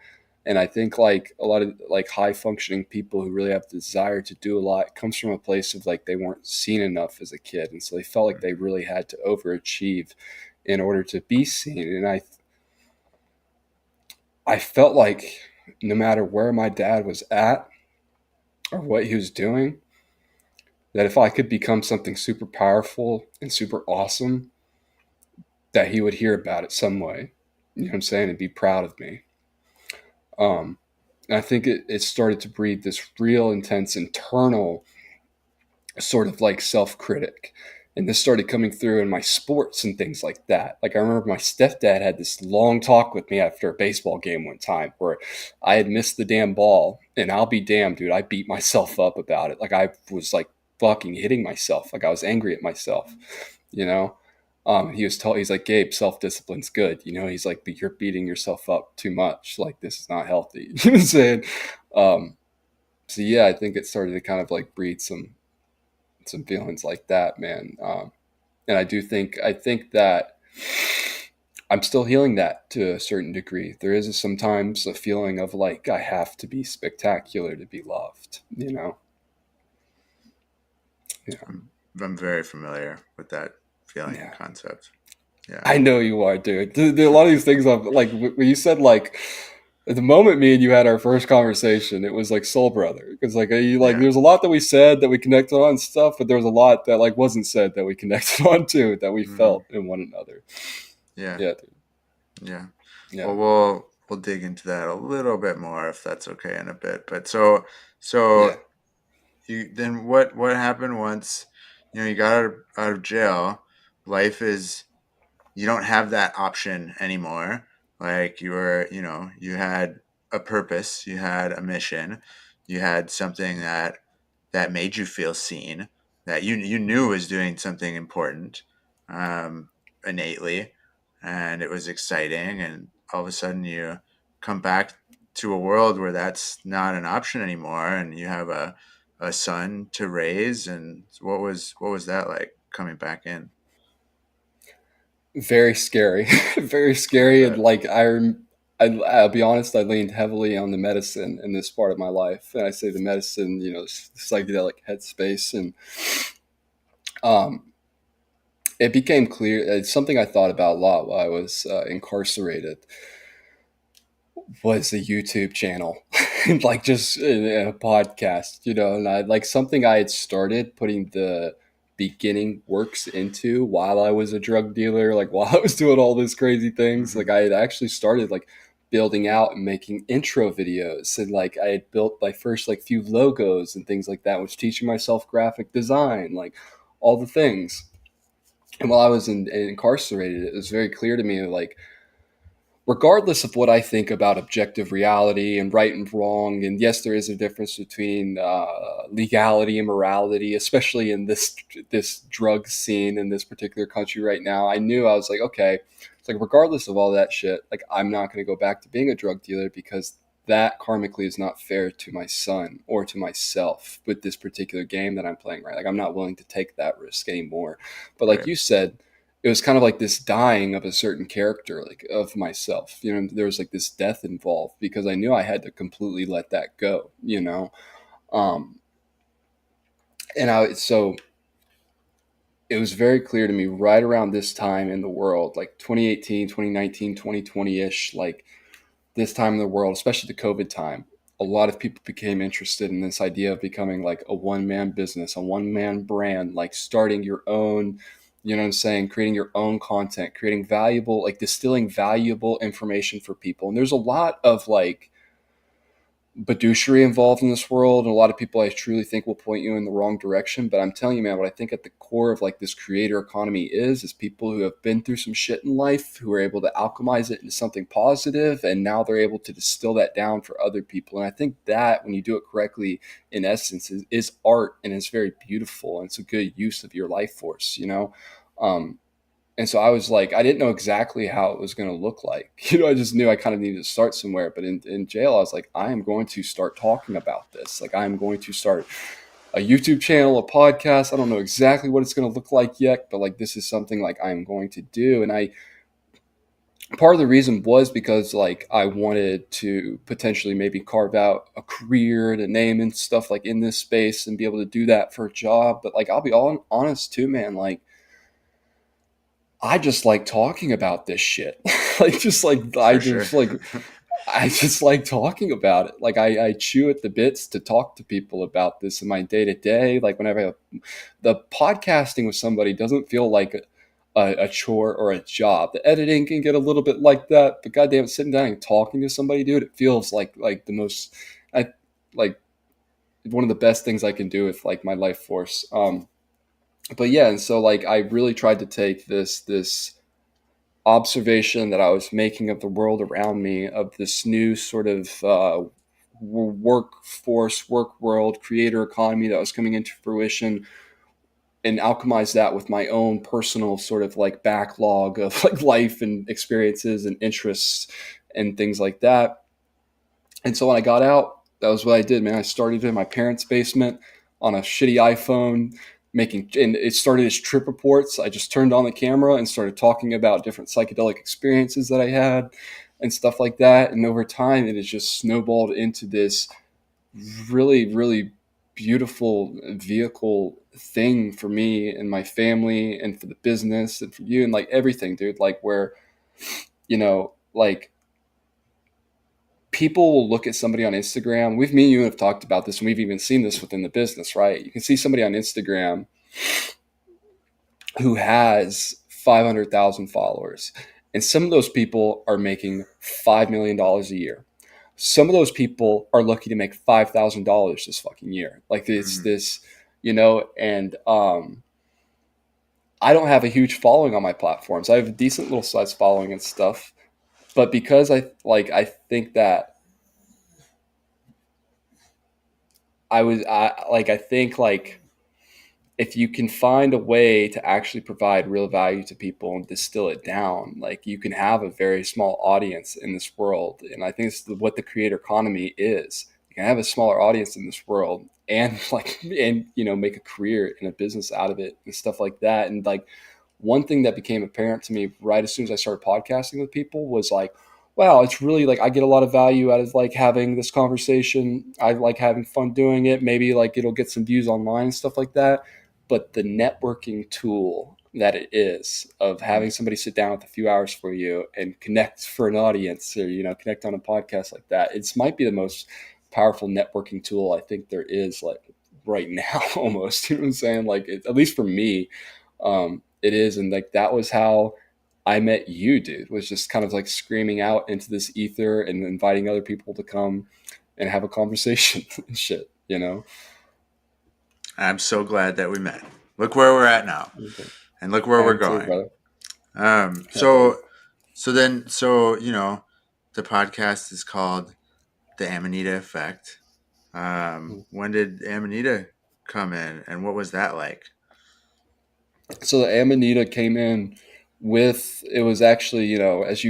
And I think like a lot of like high functioning people who really have the desire to do a lot comes from a place of like they weren't seen enough as a kid, and so they felt like they really had to overachieve in order to be seen. And I felt like no matter where my dad was at or what he was doing, that if I could become something super powerful and super awesome, that he would hear about it some way. You know what I'm saying? And be proud of me. Um, and I think it started to breed this real intense internal sort of like self critic. And this started coming through in my sports and things like that. Like I remember my stepdad had this long talk with me after a baseball game one time where I had missed the damn ball, and I'll be damned, dude, I beat myself up about it. Like I was like fucking hitting myself. Like I was angry at myself, you know? He's like, Gabe, self discipline's good. He's like, but you're beating yourself up too much. Like this is not healthy. You know what I'm saying? Um, so yeah, I think it started to kind of like breed some feelings like that, man. And I think that I'm still healing that to a certain degree. There is sometimes a feeling of like I have to be spectacular to be loved, you know? Yeah. I'm very familiar with that feeling and Yeah. concept. Yeah. I know you are, dude. A lot of these things, like when you said like at the moment me and you had our first conversation, it was like soul brother because like Yeah. there's a lot that we said that we connected on and stuff, but there was a lot that like wasn't said that we connected on too that we Hmm. felt in one another. Yeah. Yeah, dude. Yeah. Yeah, Well, we'll dig into that a little bit more if that's okay in a bit. But so yeah. you then what happened once you got out of jail? Life is you don't have that option anymore. Like you had a purpose, you had a mission, you had something that made you feel seen, that you knew was doing something important, um, innately, and it was exciting. And all of a sudden, you come back to a world where that's not an option anymore, and you have a son to raise. And what was that like coming back in? Very scary, very I scary, and bet. like I'll be honest, I leaned heavily on the medicine in this part of my life, and I say the medicine, psychedelic headspace, and um, it became clear. It's something I thought about a lot while I was incarcerated. Was the YouTube channel, like just a podcast, and I like something I had started putting the beginning works into while I was a drug dealer, like while I was doing all these crazy things. Like Hmm. I had actually started like building out and making intro videos, and like I had built my first like few logos and things like that, was teaching myself graphic design, like all the things. And while I was incarcerated, it was very clear to me like regardless of what I think about objective reality and right and wrong, and yes, there is a difference between legality and morality, especially in this drug scene in this particular country right now. I knew I was like, okay, it's like regardless of all that shit, like I'm not going to go back to being a drug dealer because that karmically is not fair to my son or to myself with this particular game that I'm playing. Right, like I'm not willing to take that risk anymore. But like Right. you said, it was kind of like this dying of a certain character, like of myself. There was like this death involved because I knew I had to completely let that go. Um, and so it was very clear to me right around this time in the world, like 2018, 2019, 2020-ish, like this time in the world, especially the COVID time, a lot of people became interested in this idea of becoming like a one-man business, a one-man brand, like starting your own, you know what I'm saying, creating your own content, creating valuable, like distilling valuable information for people. And there's a lot of like badouchery involved in this world, and a lot of people I truly think will point you in the wrong direction. But I'm telling you, man, what I think at the core of like this creator economy is people who have been through some shit in life, who are able to alchemize it into something positive, and now they're able to distill that down for other people. And I think that when you do it correctly, in essence, is art, and it's very beautiful, and it's a good use of your life force. Um, and so I was like, I didn't know exactly how it was going to look like. I just knew I kind of needed to start somewhere. But in jail, I was like, I am going to start talking about this. Like, I'm going to start a YouTube channel, a podcast. I don't know exactly what it's going to look like yet, but like, this is something like I'm going to do. And part of the reason was because like I wanted to potentially maybe carve out a career and a name and stuff like in this space and be able to do that for a job. But like, I'll be all honest too, man. Like, I just like talking about this shit. like just like I For sure. just like I just like talking about it. Like I chew at the bits to talk to people about this in my day to day. Like whenever the podcasting with somebody doesn't feel like a chore or a job. The editing can get a little bit like that, but goddamn, sitting down and talking to somebody, dude, it feels like the most, I like one of the best things I can do with like my life force. But yeah, and so like I really tried to take this observation that I was making of the world around me, of this new sort of workforce, work world, creator economy that was coming into fruition, and alchemize that with my own personal sort of like backlog of like life and experiences and interests and things like that. And so when I got out, that was what I did, man. I started in my parents' basement on a shitty iPhone, and it started as trip reports. I just turned on the camera and started talking about different psychedelic experiences that I had and stuff like that. And over time, it has just snowballed into this really, really beautiful vehicle thing for me and my family and for the business and for you and like everything, dude. Like where, like people will look at somebody on Instagram. Me and you have talked about this, and we've even seen this within the business, right? You can see somebody on Instagram who has 500,000 followers, and some of those people are making $5 million a year. Some of those people are lucky to make $5,000 this fucking year. Like it's this, and I don't have a huge following on my platforms. I have a decent little size following and stuff, but because I think that I think like if you can find a way to actually provide real value to people and distill it down, like you can have a very small audience in this world. And I think it's what the creator economy is. You can have a smaller audience in this world and make a career and a business out of it and stuff like that. And like one thing that became apparent to me right as soon as I started podcasting with people was like, wow, it's really like I get a lot of value out of like having this conversation. I like having fun doing it. Maybe like it'll get some views online and stuff like that. But the networking tool that it is of having somebody sit down with a few hours for you and connect for an audience or, connect on a podcast like that, it might be the most powerful networking tool I think there is like right now almost, you know what I'm saying? Like at least for me, it is. And like, that was how I met you, dude, was just kind of like screaming out into this ether and inviting other people to come and have a conversation and shit, I'm so glad that we met. Look where we're at now, and look where we're going. Too, So the podcast is called the Amanita Effect. When did Amanita come in, and what was that like? So the Amanita came in it was actually, as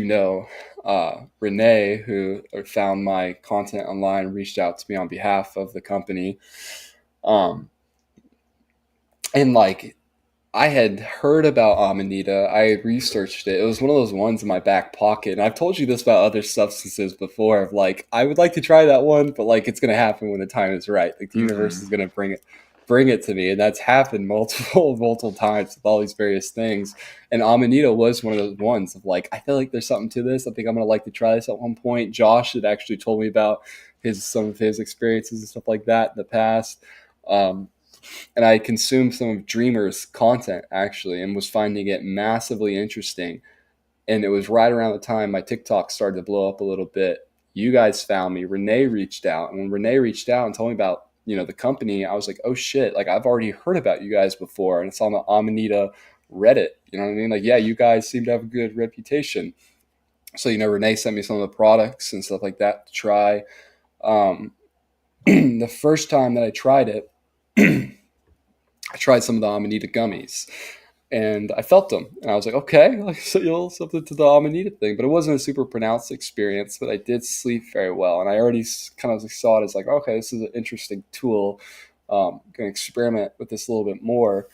Renee, who found my content online, reached out to me on behalf of the company. And like, I had heard about Amanita. I had researched it. It was one of those ones in my back pocket. And I've told you this about other substances before of like, I would like to try that one, but like it's going to happen when the time is right. Like the universe is going to bring it to me. And that's happened multiple times with all these various things. And Amanita was one of those ones of like, I feel like there's something to this. I think I'm going to like to try this at one point. Josh had actually told me about some of his experiences and stuff like that in the past. And I consumed some of Dreamer's content actually and was finding it massively interesting. And it was right around the time my TikTok started to blow up a little bit. You guys found me. Renee reached out. And when Renee reached out and told me about, the company, I was like, oh shit, like I've already heard about you guys before. And it's on the Amanita Reddit. You know what I mean? Like, yeah, you guys seem to have a good reputation. So, Renee sent me some of the products and stuff like that to try. The first time that I tried it, I tried some of the Amanita gummies and I felt them and I was like, okay, like something to the Amanita thing, but it wasn't a super pronounced experience, but I did sleep very well. And I already kind of saw it as like, okay, this is an interesting tool. I'm going to experiment with this a little bit more.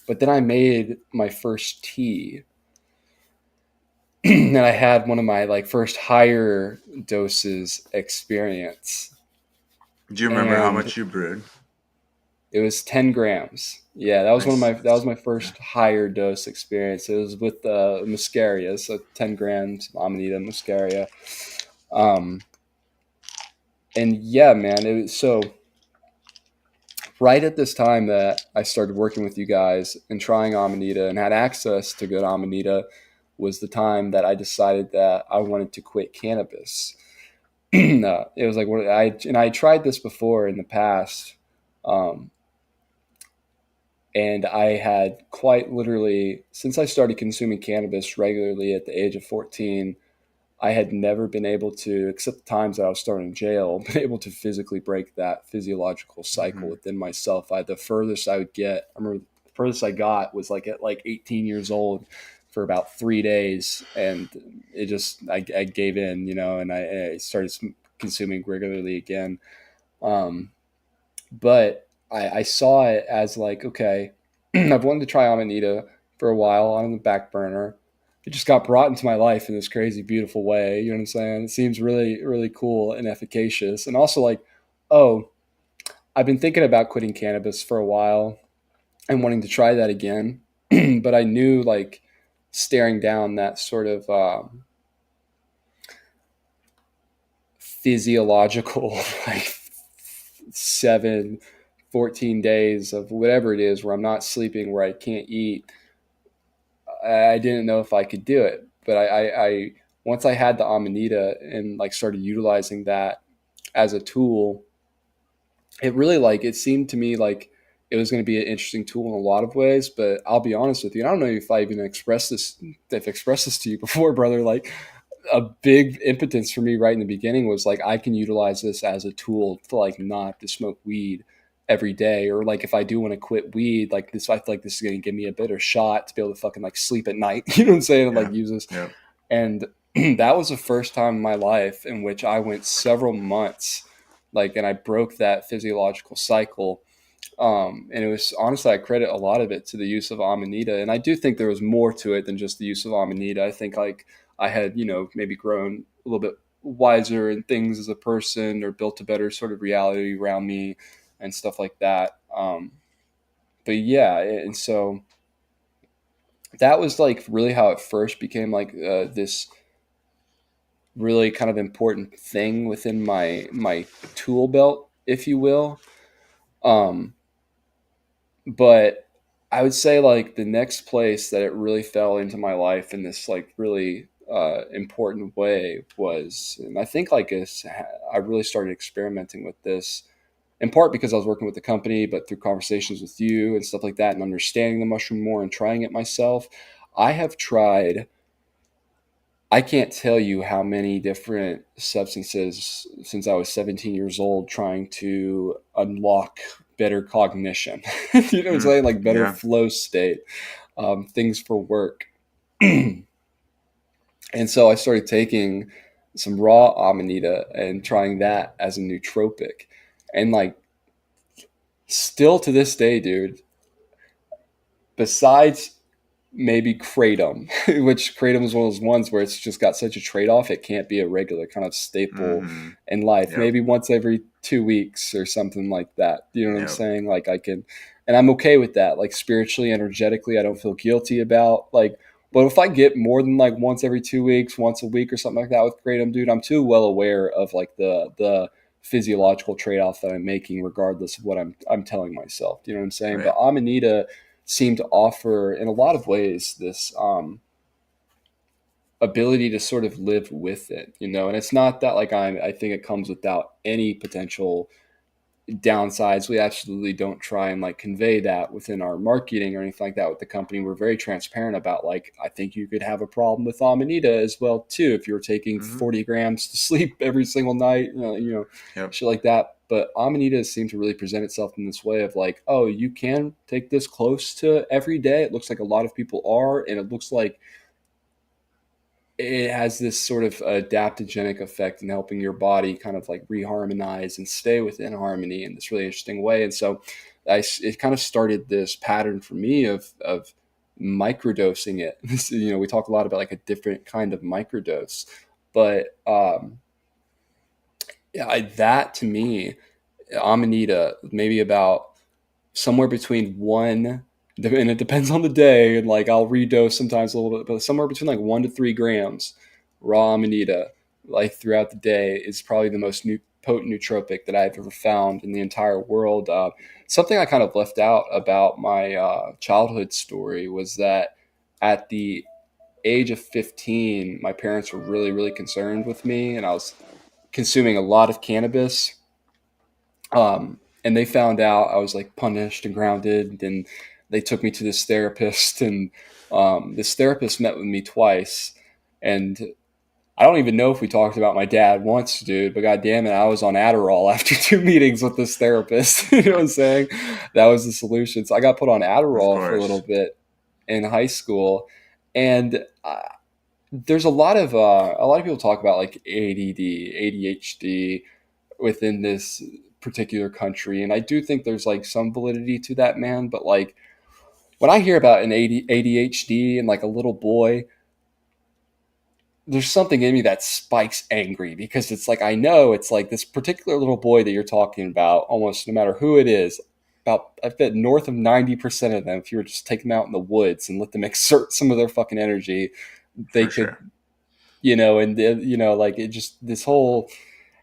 But then I made my first tea and I had one of my like first higher doses experience. Do you remember how much you brewed? It was 10 grams. Yeah, that was that was my first higher dose experience. It was with muscaria, so 10 grams Amanita muscaria. And yeah, man, it was so right at this time that I started working with you guys and trying Amanita and had access to good Amanita was the time that I decided that I wanted to quit cannabis. It was like I tried this before in the past. And I had quite literally, since I started consuming cannabis regularly at the age of 14, I had never been able to, except the times that I was starting jail, been able to physically break that physiological cycle within myself. The furthest I would get, I remember the furthest I got was like at like 18 years old for about 3 days. And it just, I gave in, and I started consuming regularly again. But I saw it as like, okay, I've wanted to try Amanita for a while on the back burner. It just got brought into my life in this crazy, beautiful way. You know what I'm saying? It seems really, really cool and efficacious. And also, like, oh, I've been thinking about quitting cannabis for a while and wanting to try that again. But I knew, like, staring down that sort of physiological, like, 7, 14 days of whatever it is where I'm not sleeping, where I can't eat, I didn't know if I could do it. But I once I had the Amanita and like started utilizing that as a tool, it really, like, it seemed to me like it was going to be an interesting tool in a lot of ways. But I'll be honest with you, and I don't know if I even expressed this to you before, brother. Like, a big impotence for me right in the beginning was like, I can utilize this as a tool to, like, not have to smoke weed every day, or like if I do want to quit weed, like this, I feel like this is going to give me a better shot to be able to fucking like sleep at night. You know what I'm saying? And Yeah. like use this. Yeah. And that was the first time in my life in which I went several months, like, and I broke that physiological cycle. And it was, honestly, I credit a lot of it to the use of Amanita. And I do think there was more to it than just the use of Amanita. I think, like, I had, maybe grown a little bit wiser in things as a person, or built a better sort of reality around me and stuff like that. But yeah, and so that was like really how it first became like this really kind of important thing within my tool belt, if you will. Um, but I would say, like, the next place that it really fell into my life in this like really important way was, and I think like I really started experimenting with this in part because I was working with the company, but through conversations with you and stuff like that, and understanding the mushroom more and trying it myself. I have tried, I can't tell you how many different substances since I was 17 years old, trying to unlock better cognition. You know what I'm saying? Like better Yeah. flow state, things for work. And so I started taking some raw Amanita and trying that as a nootropic. And like, still to this day, dude, besides maybe kratom, which kratom is one of those ones where it's just got such a trade off. It can't be a regular kind of staple Mm-hmm. in life. Yep. Maybe once every 2 weeks or something like that. You know what I'm Yep. saying? Like, I can, and I'm okay with that. Like, spiritually, energetically, I don't feel guilty about, like, but if I get more than like once every 2 weeks, once a week or something like that with kratom, dude, I'm too well aware of like the physiological trade off that I'm making, regardless of what I'm telling myself. You know what I'm saying? Right. But Amanita seem to offer, in a lot of ways, this ability to sort of live with it, and it's not that like I think it comes without any potential downsides. We absolutely don't try and like convey that within our marketing or anything like that with the company. We're very transparent about, like, I think you could have a problem with Amanita as well too if you're taking Mm-hmm. 40 grams to sleep every single night, Yep. shit like that. But Amanita seems to really present itself in this way of like, oh, you can take this close to every day. It looks like a lot of people are, and it looks like it has this sort of adaptogenic effect in helping your body kind of like reharmonize and stay within harmony in this really interesting way. And so it kind of started this pattern for me of microdosing it. We talk a lot about like a different kind of microdose, but yeah, that to me, Amanita, maybe about somewhere between one, and it depends on the day, and like I'll redose sometimes a little bit, but somewhere between like 1 to 3 grams raw Amanita, like throughout the day, is probably the most potent nootropic that I've ever found in the entire world. Something I kind of left out about my childhood story was that at the age of 15, my parents were really, really concerned with me, and I was consuming a lot of cannabis. And they found out I was like punished and grounded, and they took me to this therapist, and this therapist met with me twice, and I don't even know if we talked about my dad once, dude, but god damn it, I was on Adderall after 2 meetings with this therapist. You know what I'm saying? That was the solution. So I got put on Of Adderall for a little course. bit in high school, and there's a lot of people talk about like ADD, ADHD within this particular country. And I do think there's like some validity to that, man. But like when I hear about an ADHD and like a little boy, there's something in me that spikes angry because it's like, I know it's like this particular little boy that you're talking about, almost no matter who it is, about, I bet north of 90% of them, if you were just take them out in the woods and let them exert some of their fucking energy, they For could, sure. like it just, this whole,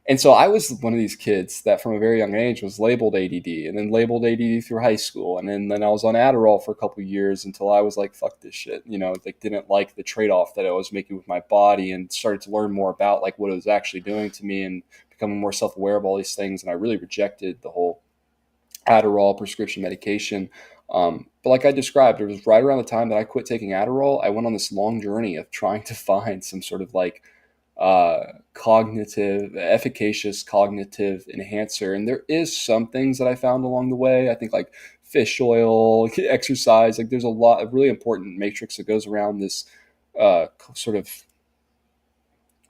and so I was one of these kids that from a very young age was labeled ADD and then labeled ADD through high school. And then I was on Adderall for a couple of years until I was like, fuck this shit. Like didn't like the trade-off that I was making with my body and started to learn more about like what it was actually doing to me and becoming more self-aware of all these things. And I really rejected the whole Adderall prescription medication. But like I described, it was right around the time that I quit taking Adderall. I went on this long journey of trying to find some sort of like efficacious cognitive enhancer. And there is some things that I found along the way. I think like fish oil, exercise, like there's a lot of really important matrix that goes around this sort of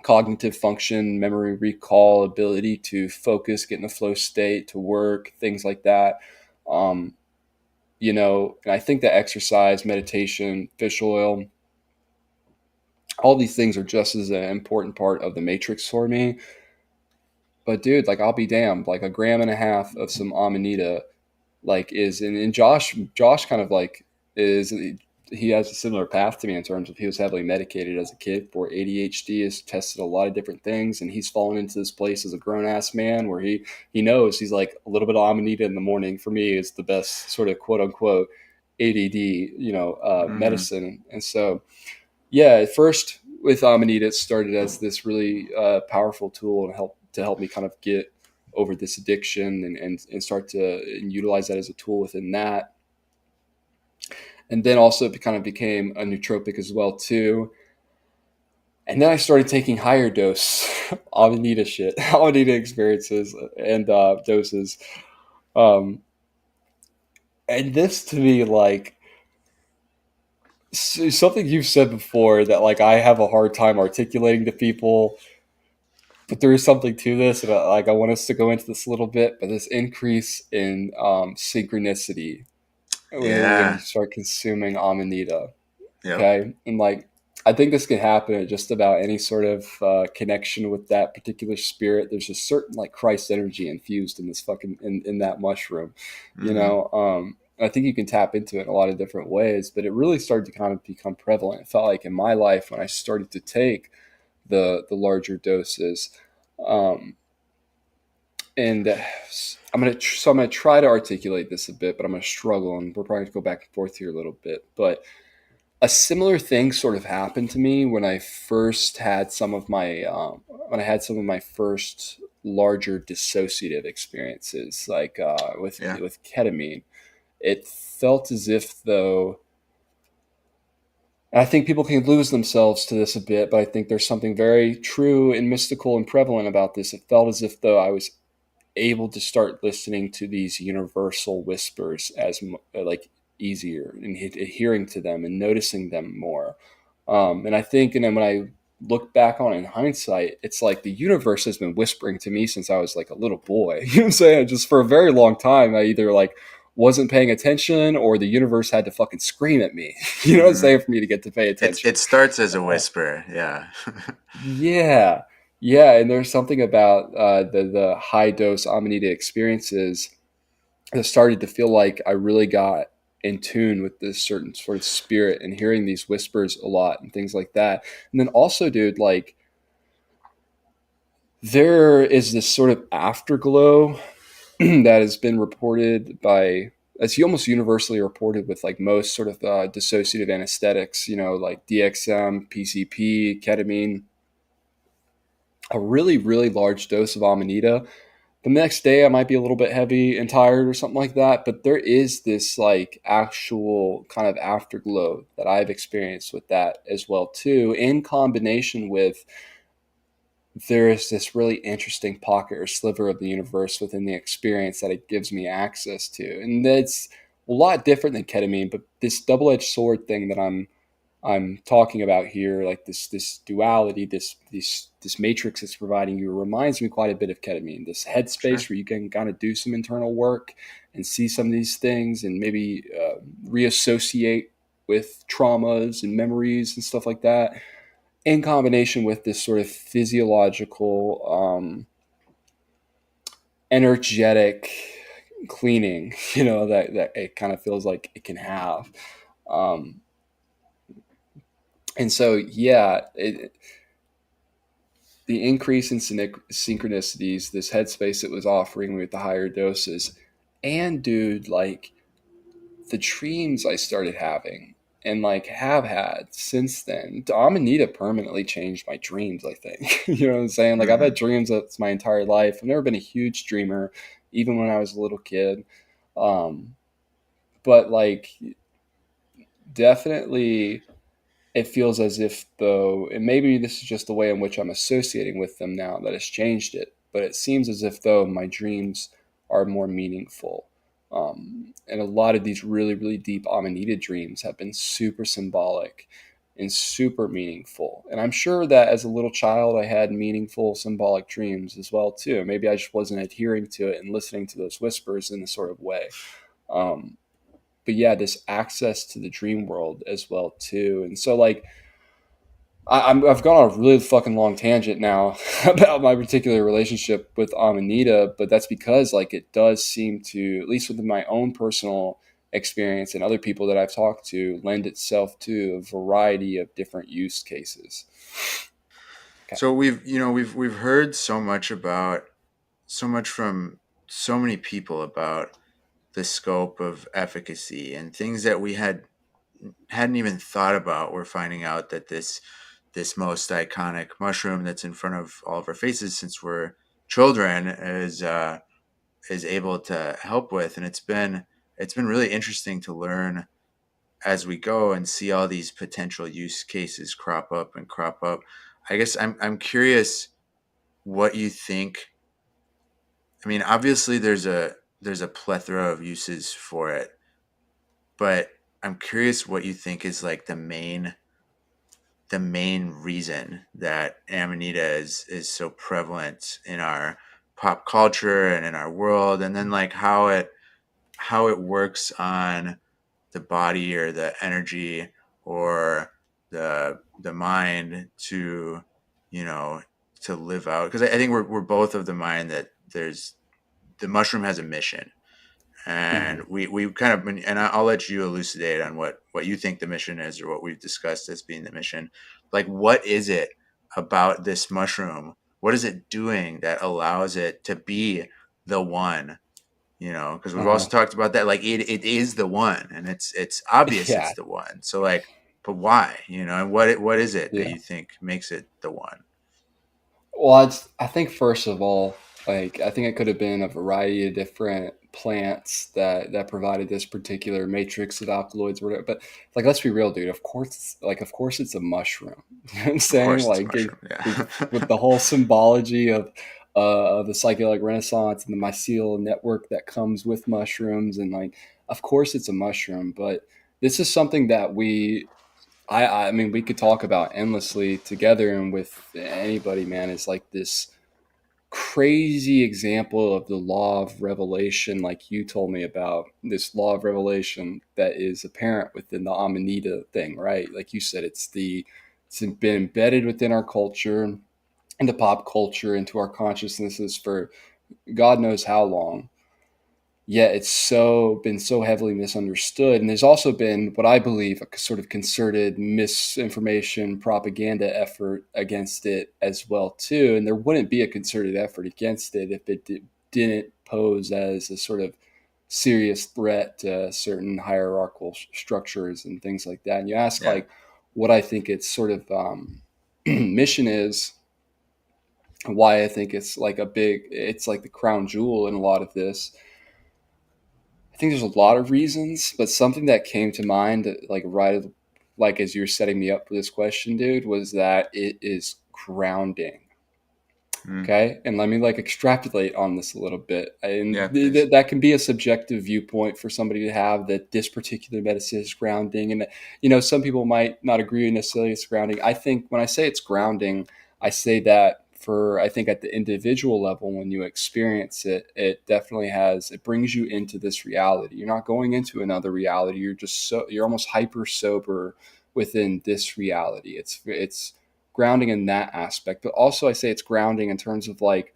cognitive function, memory recall, ability to focus, get in a flow state, to work, things like that. Um, and I think that exercise, meditation, fish oil, all these things are just as an important part of the matrix for me. But dude, like I'll be damned, like a gram and a half of some Amanita, like is and Josh kind of like is he has a similar path to me in terms of he was heavily medicated as a kid for ADHD, has tested a lot of different things, and he's fallen into this place as a grown ass man where he knows he's like a little bit of Amanita in the morning for me is the best sort of quote unquote ADD Mm-hmm. medicine. And so yeah, at first with Amanita, it started as this really powerful tool to help me kind of get over this addiction and start to utilize that as a tool within that. And then also it kind of became a nootropic as well too. And then I started taking higher dose Amanita shit, Amanita experiences and doses. Um, and this to me, like something you've said before that like I have a hard time articulating to people, but there is something to this, and like I want us to go into this a little bit. But this increase in synchronicity when you Yeah. start consuming Amanita, Yep. okay, and like I think this can happen at just about any sort of connection with that particular spirit. There's a certain like Christ energy infused in this fucking in that mushroom, Mm-hmm. I think you can tap into it in a lot of different ways, but it really started to kind of become prevalent. It felt like in my life when I started to take the larger doses. Um, and I'm gonna try to articulate this a bit, but I'm gonna struggle, and we're probably gonna go back and forth here a little bit. But a similar thing sort of happened to me when I first had some of my first larger dissociative experiences, like Yeah. with ketamine. It felt as if though. And I think people can lose themselves to this a bit, but I think there's something very true and mystical and prevalent about this. It felt as if though I was able to start listening to these universal whispers as like easier and adhering to them and noticing them more. And I think, and then when I look back on it in hindsight, it's like the universe has been whispering to me since I was like a little boy. You know what I'm saying? Just for a very long time, I either like wasn't paying attention or the universe had to fucking scream at me. You know what I'm Mm-hmm. saying? For me to get to pay It attention. starts as a Uh, whisper. Yeah. yeah, yeah, and there's something about the high dose Amanita experiences that started to feel like I really got in tune with this certain sort of spirit and hearing these whispers a lot and things like that. And then also, dude, like there is this sort of afterglow that has been reported by it's almost universally reported with like most sort of dissociative anesthetics, like DXM, PCP, ketamine, a really, really large dose of Amanita. The next day I might be a little bit heavy and tired or something like that, but there is this like actual kind of afterglow that I've experienced with that as well too, in combination with there is this really interesting pocket or sliver of the universe within the experience that it gives me access to. And that's a lot different than ketamine, but this double-edged sword thing that I'm I'm talking about here, like this duality, this matrix that's providing you, reminds me quite a bit of ketamine. This headspace Sure. where you can kind of do some internal work and see some of these things, and maybe reassociate with traumas and memories and stuff like that, in combination with this sort of physiological, energetic cleaning, that it kind of feels like it can have. Um, and so, yeah, the increase in synchronicities, this headspace it was offering me with the higher doses, and dude, like the dreams I started having and like have had since then. Amanita permanently changed my dreams, I think. You know what I'm saying? Like I've Hmm. had dreams that's my entire life. I've never been a huge dreamer, even when I was a little kid. Um, but like definitely it feels as if though, and maybe this is just the way in which I'm associating with them now that has changed it, but it seems as if though my dreams are more meaningful. And a lot of these really, really deep Amanita dreams have been super symbolic and super meaningful. And I'm sure that as a little child, I had meaningful symbolic dreams as well too. Maybe I just wasn't adhering to it and listening to those whispers in a sort of way. Um, but yeah, this access to the dream world as well too. And so like I've gone on a really fucking long tangent now about my particular relationship with Amanita, but that's because like it does seem to, at least within my own personal experience and other people that I've talked to, lend itself to a variety of different use cases. Okay. So we've heard so much from so many people about the scope of efficacy and things that we hadn't even thought about. We're finding out that this most iconic mushroom that's in front of all of our faces since we're children is able to help with, and it's been really interesting to learn as we go and see all these potential use cases crop up and crop up. I guess I'm curious what you think. I mean, obviously there's a plethora of uses for it, but I'm curious what you think is like the main reason that Amanita is so prevalent in our pop culture and in our world, and then like how it works on the body or the energy or the mind to you know to live out, because I think we're both of the mind that there's the mushroom has a mission, and Mhm. we kind of, and I'll let you elucidate on what you think the mission is or what we've discussed as being the mission. Like, what is it about this mushroom? What is it doing that allows it to be the one? Because we've Uh-huh. also talked about that. Like, it is the one, and it's obvious Yeah. it's the one. So like, but why? And what is it that Yeah. you think makes it the one? Well, I think first of all, like I think it could have been a variety of different plants that provided this particular matrix of alkaloids or whatever. But like, let's be real, dude. Of course, it's a mushroom. You know what I'm Of saying? course, it's a Like, mushroom. with, Yeah. with the whole symbology of the psychedelic renaissance and the mycelial network that comes with mushrooms, and like, of course, it's a mushroom. But this is something that I mean, we could talk about endlessly together and with anybody, man. Is like this crazy example of the law of revelation, like you told me about this law of revelation that is apparent within the Amanita thing, right? Like you said, it's been embedded within our culture, into pop culture, into our consciousnesses for God knows how long. Yet it's been so heavily misunderstood, and there's also been what I believe a sort of concerted misinformation propaganda effort against it as well too. And there wouldn't be a concerted effort against it if didn't pose as a sort of serious threat to certain hierarchical structures and things like that. And you ask Yeah. like what I think its sort of mission is, why I think it's like the crown jewel in a lot of this. I think there's a lot of reasons, but something that came to mind, like as you were setting me up for this question, dude, was that it is grounding. Mm. Okay. And let me like extrapolate on this a little bit. Yeah, And please. that can be a subjective viewpoint for somebody to have, that this particular medicine is grounding. And, some people might not agree necessarily it's grounding. I think when I say it's grounding, I say that I think at the individual level, when you experience it, it definitely it brings you into this reality. You're not going into another reality. You're almost hyper sober within this reality. It's grounding in that aspect. But also, I say it's grounding in terms of like,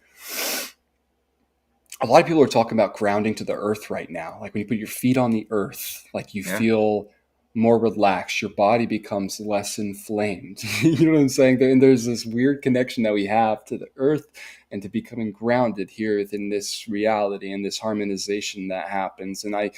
a lot of people are talking about grounding to the earth right now. Like when you put your feet on the earth, like you Yeah. feel more relaxed, your body becomes less inflamed. You know what I'm saying? And there's this weird connection that we have to the earth and to becoming grounded here within this reality and this harmonization that happens. And I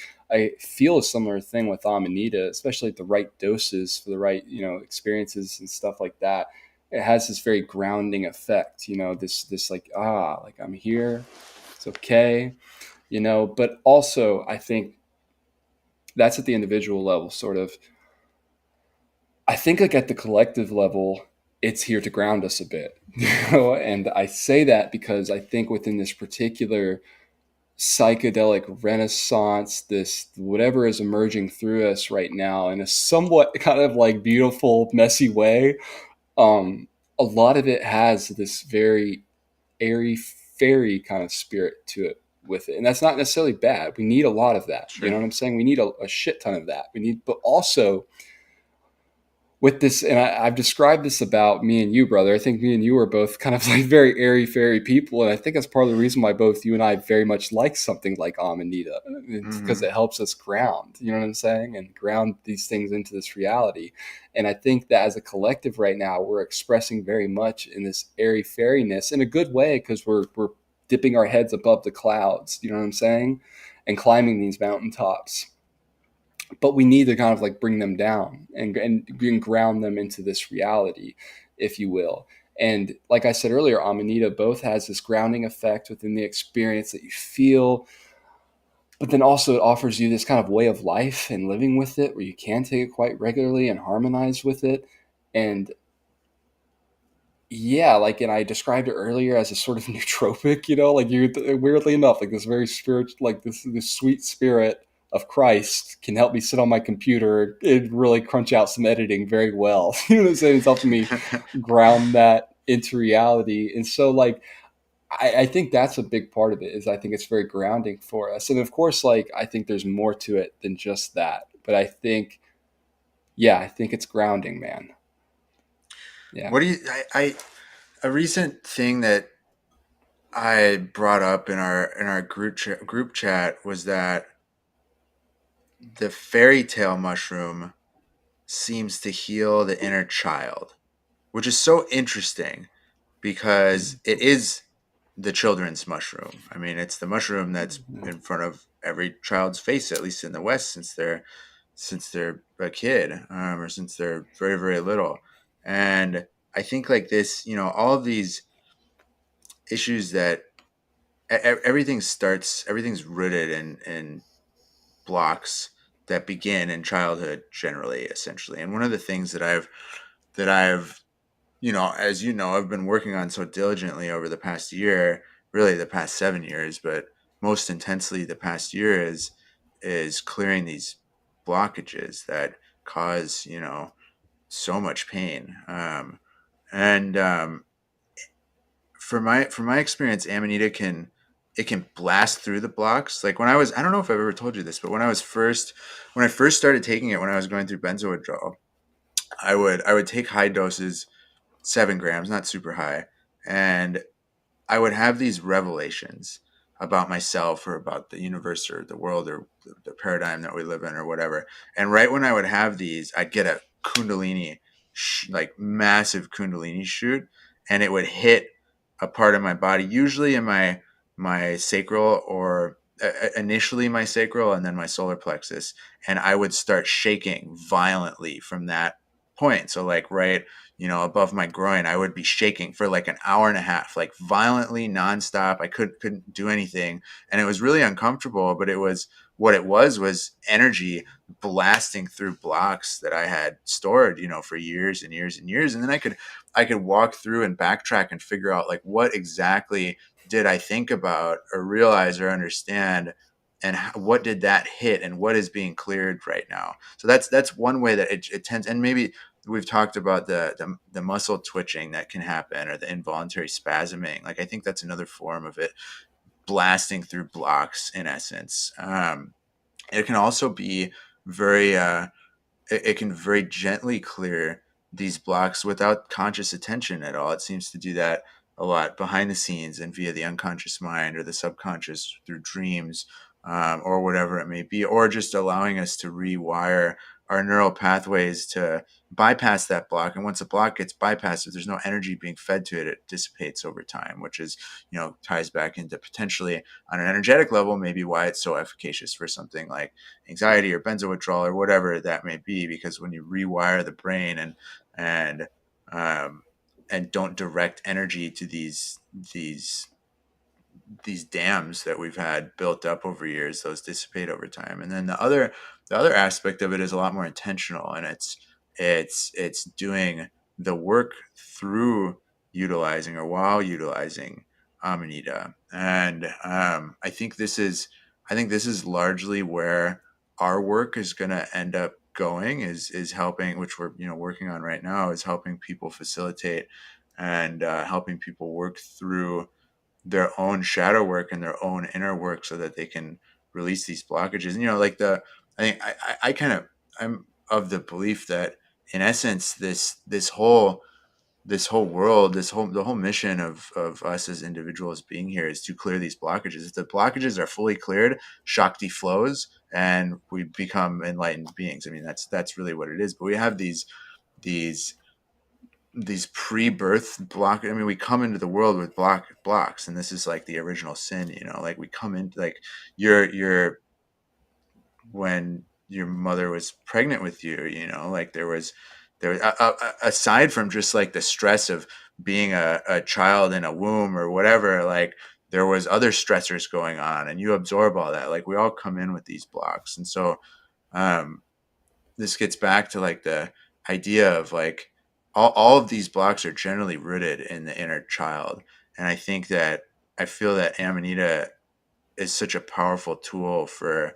feel a similar thing with Amanita, especially at the right doses for the right, experiences and stuff like that. It has this very grounding effect, this like, like I'm here, it's okay, but also I think that's at the individual level, sort of. I think like at the collective level, it's here to ground us a bit. And I say that because I think within this particular psychedelic renaissance, this whatever is emerging through us right now in a somewhat kind of like beautiful, messy way, um, a lot of it has this very airy fairy kind of spirit to it with it. And that's not necessarily bad. We need a lot of that. You know Sure. what I'm saying? We need a shit ton of that. But also with this, and I've described this about me and you, brother. I think me and you are both kind of like very airy fairy people, and I think that's part of the reason why both you and I very much like something like Amanita. It's because Hmm. it helps us ground. You know what I'm saying? And ground these things into this reality. And I think that as a collective right now, we're expressing very much in this airy fairiness in a good way, because we're dipping our heads above the clouds. You know what I'm saying? And climbing these mountaintops, but we need to kind of like bring them down and ground them into this reality, if you will. And like I said earlier, Amanita both has this grounding effect within the experience that you feel, but then also it offers you this kind of way of life and living with it where you can take it quite regularly and harmonize with it. And yeah, like, and I described it earlier as a sort of nootropic, like you, weirdly enough, like this very spirit, like this sweet spirit of Christ can help me sit on my computer and really crunch out some editing very well. You know what I'm saying? It's helping me ground that into reality. And so like, I think that's a big part of it, is I think it's very grounding for us. And of course, like, I think there's more to it than just that, but I think, yeah, I think it's grounding, man. Yeah. What do you? I a recent thing that I brought up in our group chat was that the fairy tale mushroom seems to heal the inner child, which is so interesting because it is the children's mushroom. I mean, it's the mushroom that's in front of every child's face, at least in the West, since they're a kid, or since they're very very little. And I think like this, all of these issues that everything's rooted in blocks that begin in childhood generally, essentially. And one of the things that I've as you know, I've been working on so diligently over the past year, really the past 7 years, but most intensely the past year is clearing these blockages that cause, so much pain. And from my experience, Amanita can blast through the blocks. Like I don't know if I've ever told you this, but when I first started taking it, when I was going through benzo withdrawal, I would take high doses, 7 grams, not super high, and I would have these revelations about myself or about the universe or the world or the paradigm that we live in or whatever. And right when I would have these, I'd get a kundalini, like massive kundalini shoot, and it would hit a part of my body, usually in my sacral, or initially my sacral and then my solar plexus, and I would start shaking violently from that point. So like right above my groin, I would be shaking for like an hour and a half, like violently nonstop. I couldn't do anything. And it was really uncomfortable, but it was what it was energy blasting through blocks that I had stored, for years and years and years. And then I could walk through and backtrack and figure out like what exactly did I think about or realize or understand, and what did that hit, and what is being cleared right now. So that's one way that it tends. And maybe we've talked about the muscle twitching that can happen, or the involuntary spasming. Like I think that's another form of it blasting through blocks in essence. It can also be very it can very gently clear these blocks without conscious attention at all. It seems to do that a lot behind the scenes and via the unconscious mind or the subconscious through dreams, or whatever it may be, or just allowing us to rewire our neural pathways to bypass that block. And once a block gets bypassed, if there's no energy being fed to it, it dissipates over time, which is, ties back into potentially on an energetic level, maybe why it's so efficacious for something like anxiety or benzo withdrawal or whatever that may be. Because when you rewire the brain and um, and don't direct energy to these dams that we've had built up over years, those dissipate over time. And then the other aspect of it is a lot more intentional, and it's doing the work through utilizing or while utilizing Amanita. And I think this is largely where our work is going to end up going, is helping, which we're working on right now, is helping people facilitate and helping people work through their own shadow work and their own inner work so that they can release these blockages. And like I think I kind of, I'm of the belief that in essence this whole world, the whole mission of us as individuals being here is to clear these blockages. If the blockages are fully cleared, Shakti flows and we become enlightened beings. I mean, that's really what it is. But we have these pre-birth block. I mean, we come into the world with blocks, and this is like the original sin. Like we come into, like, you're when your mother was pregnant with you. Like there was aside from just like the stress of being a child in a womb or whatever, like there was other stressors going on, and you absorb all that. Like we all come in with these blocks. And so um this gets back to like the idea of like all of these blocks are generally rooted in the inner child. And I feel that Amanita is such a powerful tool for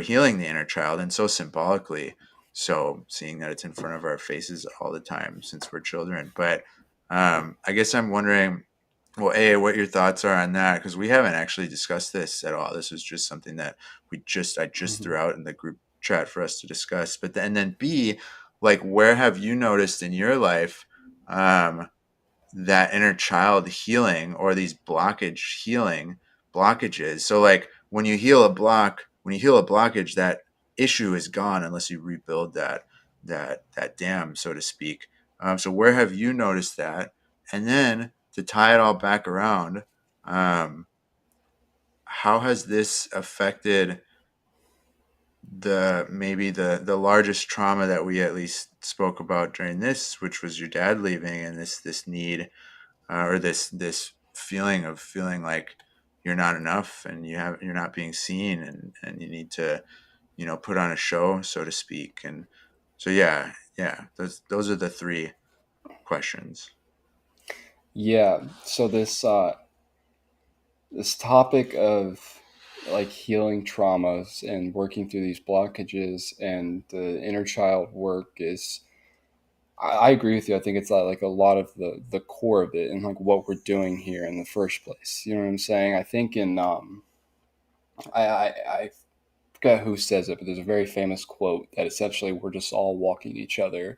healing the inner child, and so symbolically, so seeing that it's in front of our faces all the time since we're children. But I guess I'm wondering, well, what your thoughts are on that, because we haven't actually discussed this at all. This was just something that I just threw out in the group chat for us to discuss. But then B, like, where have you noticed in your life um, that inner child healing, or these blockages? So like when you heal a blockage, that issue is gone unless you rebuild that dam, so to speak. So where have you noticed that? And then to tie it all back around, um, how has this affected the largest trauma that we at least spoke about during this, which was your dad leaving, and this need, or this feeling like you're not enough, and you're not being seen, and you need to put on a show, so to speak. And so yeah, those are the three questions. Yeah. So this topic of like healing traumas and working through these blockages and the inner child work is, I agree with you. I think it's like a lot of the core of it and like what we're doing here in the first place. You know what I'm saying? I think in I forget who says it, but there's a very famous quote that essentially we're just all walking each other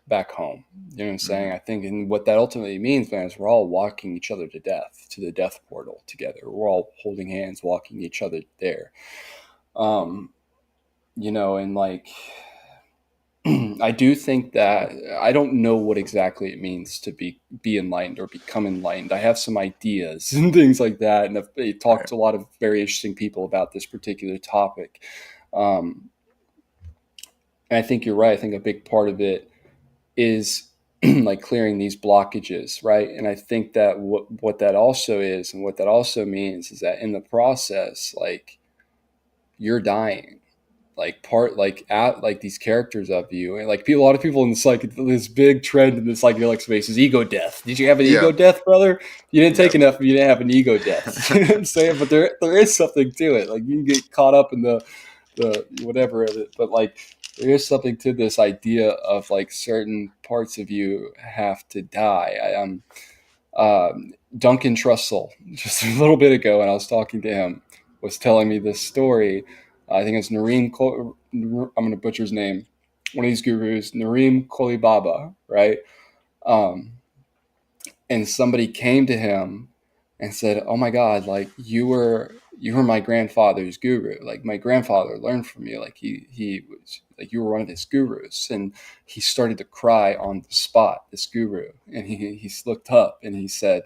back home. You know what I'm saying? Mm-hmm. I think, and what that ultimately means, man, is we're all walking each other to death, to the death portal together. We're all holding hands, walking each other there. Um, and like, I do think that I don't know what exactly it means to be enlightened or become enlightened. I have some ideas and things like that, and I've talked Right. to a lot of very interesting people about this particular topic. Um, and I think you're right. I think a big part of it is like clearing these blockages, right? And I think that what that also is, and what that also means, is that in the process, like you're dying. Like these characters of you, and like people, a lot of people in this big trend in the psychedelic space is ego death. Did you have an Yeah. ego death, brother? You didn't Yeah. take enough. You didn't have an ego death. You know what I'm saying? But there is something to it. Like you can get caught up in the whatever of it, but like there is something to this idea of like certain parts of you have to die. Duncan Trussell just a little bit ago, and I was talking to him, was telling me this story. I think it's I'm going to butcher his name. One of these gurus, Nareem Kolibaba, right? Um, and somebody came to him and said, "Oh my God, like you were my grandfather's guru. Like my grandfather learned from you. Like he was like you were one of his gurus." And he started to cry on the spot. This guru, and he looked up and he said,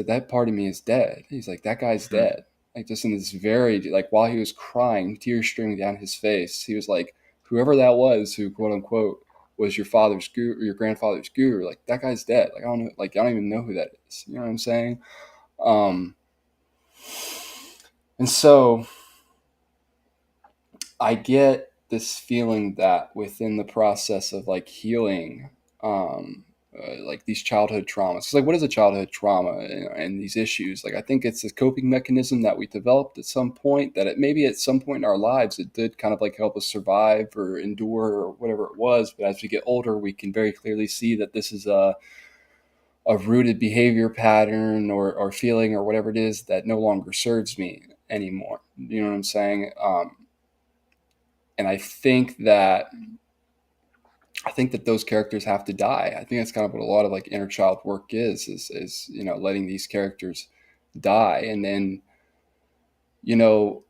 that part of me is dead. He's like, that guy's Hmm. dead. Like just in this very, like while he was crying, tears streaming down his face, he was like, whoever that was who quote unquote was your father's guru, your grandfather's guru, like that guy's dead. Like I don't know, like I don't even know who that is. You know what I'm saying? Um, and so I get this feeling that within the process of like healing, like these childhood traumas. Like, what is a childhood trauma and these issues? Like, I think it's a coping mechanism that we developed at some point. That it maybe at some point in our lives it did kind of like help us survive or endure or whatever it was. But as we get older, we can very clearly see that this is a rooted behavior pattern or feeling or whatever it is that no longer serves me anymore. You know what I'm saying? And I think that those characters have to die. I think that's kind of what a lot of like inner child work is letting these characters die. And then you know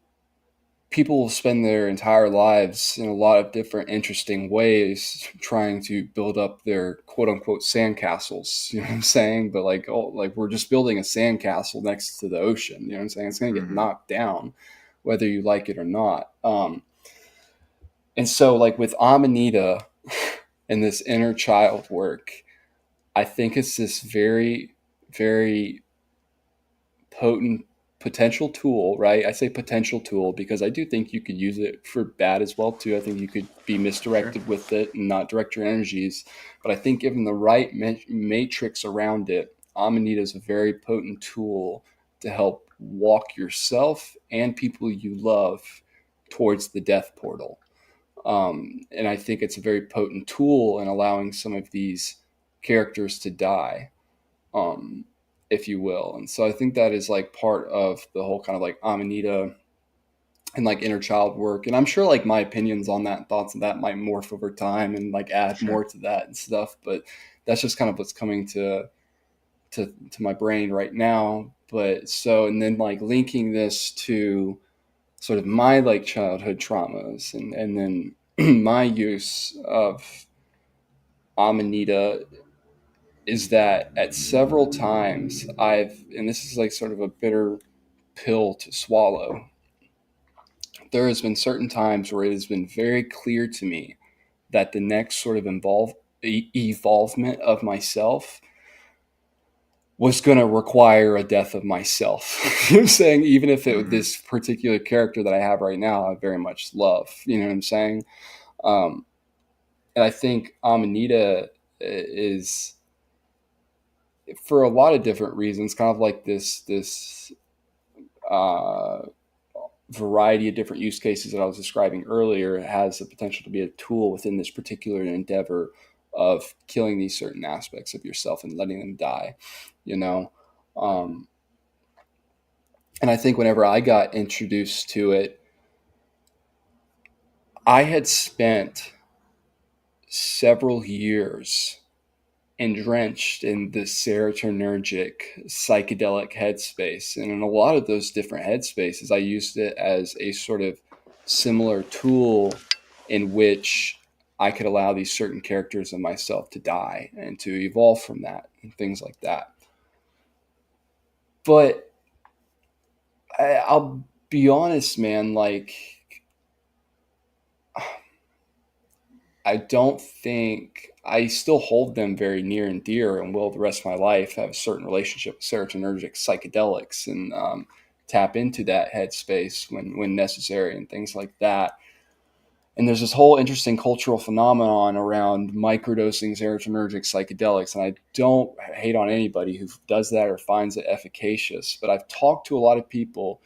people will spend their entire lives in a lot of different interesting ways trying to build up their quote unquote sandcastles. You know what I'm saying? But like, oh, like we're just building a sandcastle next to the ocean. You know what I'm saying? It's going to get Hmm. knocked down whether you like it or not. And so like with Amanita and this inner child work, I think it's this very, very potent potential tool, right? I say potential tool because I do think you could use it for bad as well too. I think you could be Sure. misdirected with it and not direct your energies. But I think given the right matrix around it, Amanita is a very potent tool to help walk yourself and people you love towards the death portal. And I think it's a very potent tool in allowing some of these characters to die, um, if you will. And so I think that is like part of the whole kind of like Amanita and like inner child work. And I'm sure like my opinions on that and thoughts on that might morph over time and like add Sure. more to that and stuff. But that's just kind of what's coming to my brain right now. But so, and then like linking this to sort of my like childhood traumas and then my use of Amanita is that at several times and this is like sort of a bitter pill to swallow, there has been certain times where it has been very clear to me that the next sort of evolvement of myself was going to require a death of myself. You know what I'm saying? Even if Hmm. this particular character that I have right now, I very much love. You know what I'm saying? Um, and I think Amanita is, for a lot of different reasons, kind of like this uh, variety of different use cases that I was describing earlier, has the potential to be a tool within this particular endeavor of killing these certain aspects of yourself and letting them die. You know, um, and I think whenever I got introduced to it, I had spent several years and drenched in this serotonergic psychedelic headspace. And in a lot of those different headspaces, I used it as a sort of similar tool in which I could allow these certain characters of myself to die and to evolve from that and things like that. But I'll be honest, man, like, I don't think I still hold them very near and dear and will the rest of my life have a certain relationship with serotonergic psychedelics and tap into that headspace when necessary and things like that. And there's this whole interesting cultural phenomenon around microdosing serotonergic psychedelics. And I don't hate on anybody who does that or finds it efficacious, but I've talked to a lot of people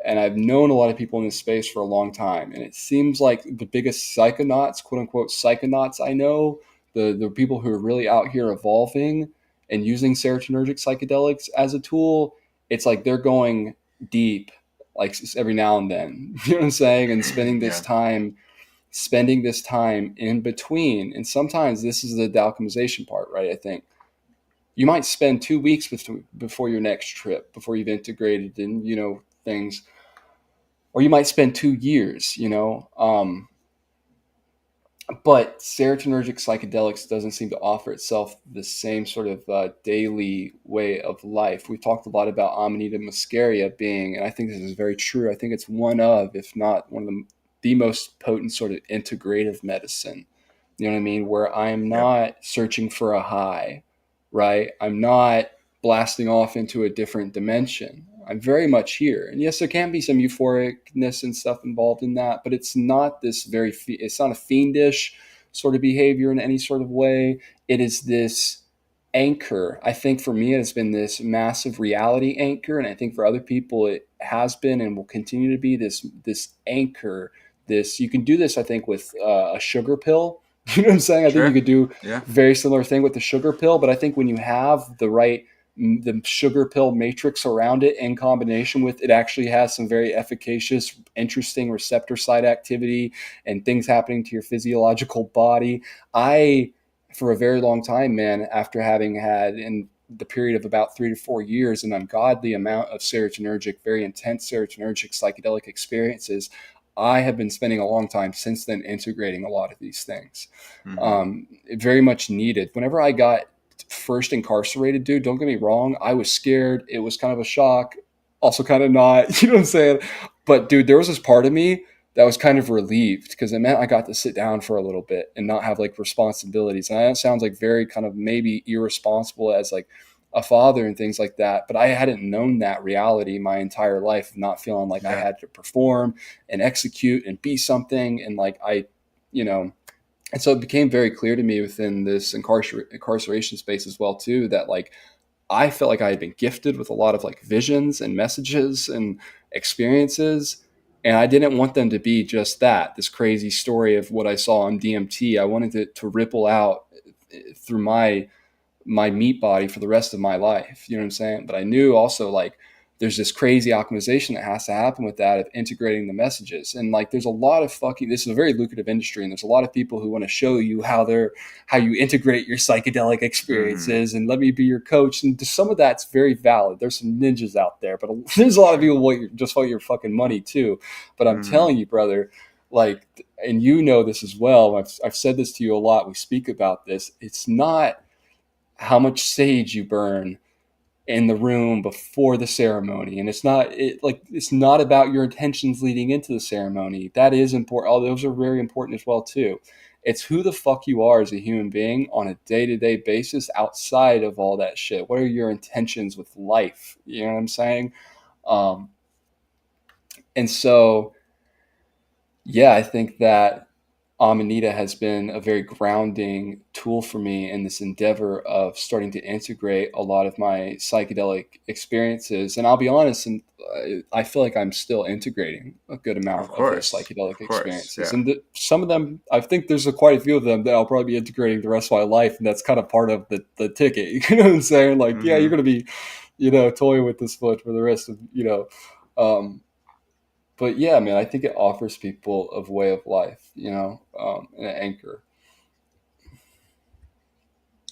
and I've known a lot of people in this space for a long time. And it seems like the biggest psychonauts, quote unquote, psychonauts I know, the people who are really out here evolving and using serotonergic psychedelics as a tool, it's like they're going deep, like every now and then, you know what I'm saying? And Yeah. spending this time in between. And sometimes this is the alchemization part, right? I think you might spend 2 weeks before your next trip, before you've integrated in, things, or you might spend 2 years, but serotonergic psychedelics doesn't seem to offer itself the same sort of daily way of life. We've talked a lot about Amanita muscaria being, and I think this is very true. I think it's one of, if not one of the most potent sort of integrative medicine. You know what I mean? Where I'm Yep. not searching for a high, right? I'm not blasting off into a different dimension. I'm very much here. And yes, there can be some euphoricness and stuff involved in that, but it's not this it's not a fiendish sort of behavior in any sort of way. It is this anchor. I think for me, it has been this massive reality anchor. And I think for other people, it has been and will continue to be this anchor. You can do this, I think, with a sugar pill. You know what I'm saying? I think you Sure. could do Yeah. very similar thing with the sugar pill, but I think when you have the sugar pill matrix around it in combination with it actually has some very efficacious, interesting receptor site activity and things happening to your physiological body. I, for a very long time, man, after having had in the period of about 3 to 4 years an ungodly amount of serotonergic, very intense serotonergic psychedelic experiences, I have been spending a long time since then integrating a lot of these things. Hmm. Very much needed. Whenever I got first incarcerated, dude, don't get me wrong, I was scared. It was kind of a shock, also kind of not. You know what I'm saying? But dude, there was this part of me that was kind of relieved because it meant I got to sit down for a little bit and not have like responsibilities. And that sounds like very kind of maybe irresponsible as like a father and things like that. But I hadn't known that reality my entire life, of not feeling like I Yeah. had to perform and execute and be something. And like you know, and so it became very clear to me within this incarceration space as well too that like I felt like I had been gifted with a lot of like visions and messages and experiences, and I didn't want them to be just that, this crazy story of what I saw on DMT. I wanted it to ripple out through my meat body for the rest of my life. You know what I'm saying? But I knew also like there's this crazy optimization that has to happen with that of integrating the messages. And like there's a lot of this is a very lucrative industry and there's a lot of people who want to show you how you integrate your psychedelic Hmm. experiences and let me be your coach. And some of that's very valid. There's some ninjas out there, but there's a lot of Sure. people who just want your fucking money too. But I'm Hmm. telling you, brother, like, and you know this as well. I've said this to you a lot. We speak about this. It's not how much sage you burn in the room before the ceremony, and it's not about your intentions leading into the ceremony. That is important. All those are very important as well too. It's who the fuck you are as a human being on a day-to-day basis outside of all that shit. What are your intentions with life? You know what I'm saying? um and so yeah, I think that Amanita has been a very grounding tool for me in this endeavor of starting to integrate a lot of my psychedelic experiences. And I'll be honest, and I feel like I'm still integrating a good Of amount of those course. psychedelic Of course. experiences. Yeah. And some of them, I think there's quite a few of them that I'll probably be integrating the rest of my life. And that's kind of part of the ticket. You know what I'm saying? Like, yeah, you're Hmm. going to be, toying with this foot for the rest of, um, but yeah, man, I think it offers people a way of life, and an anchor.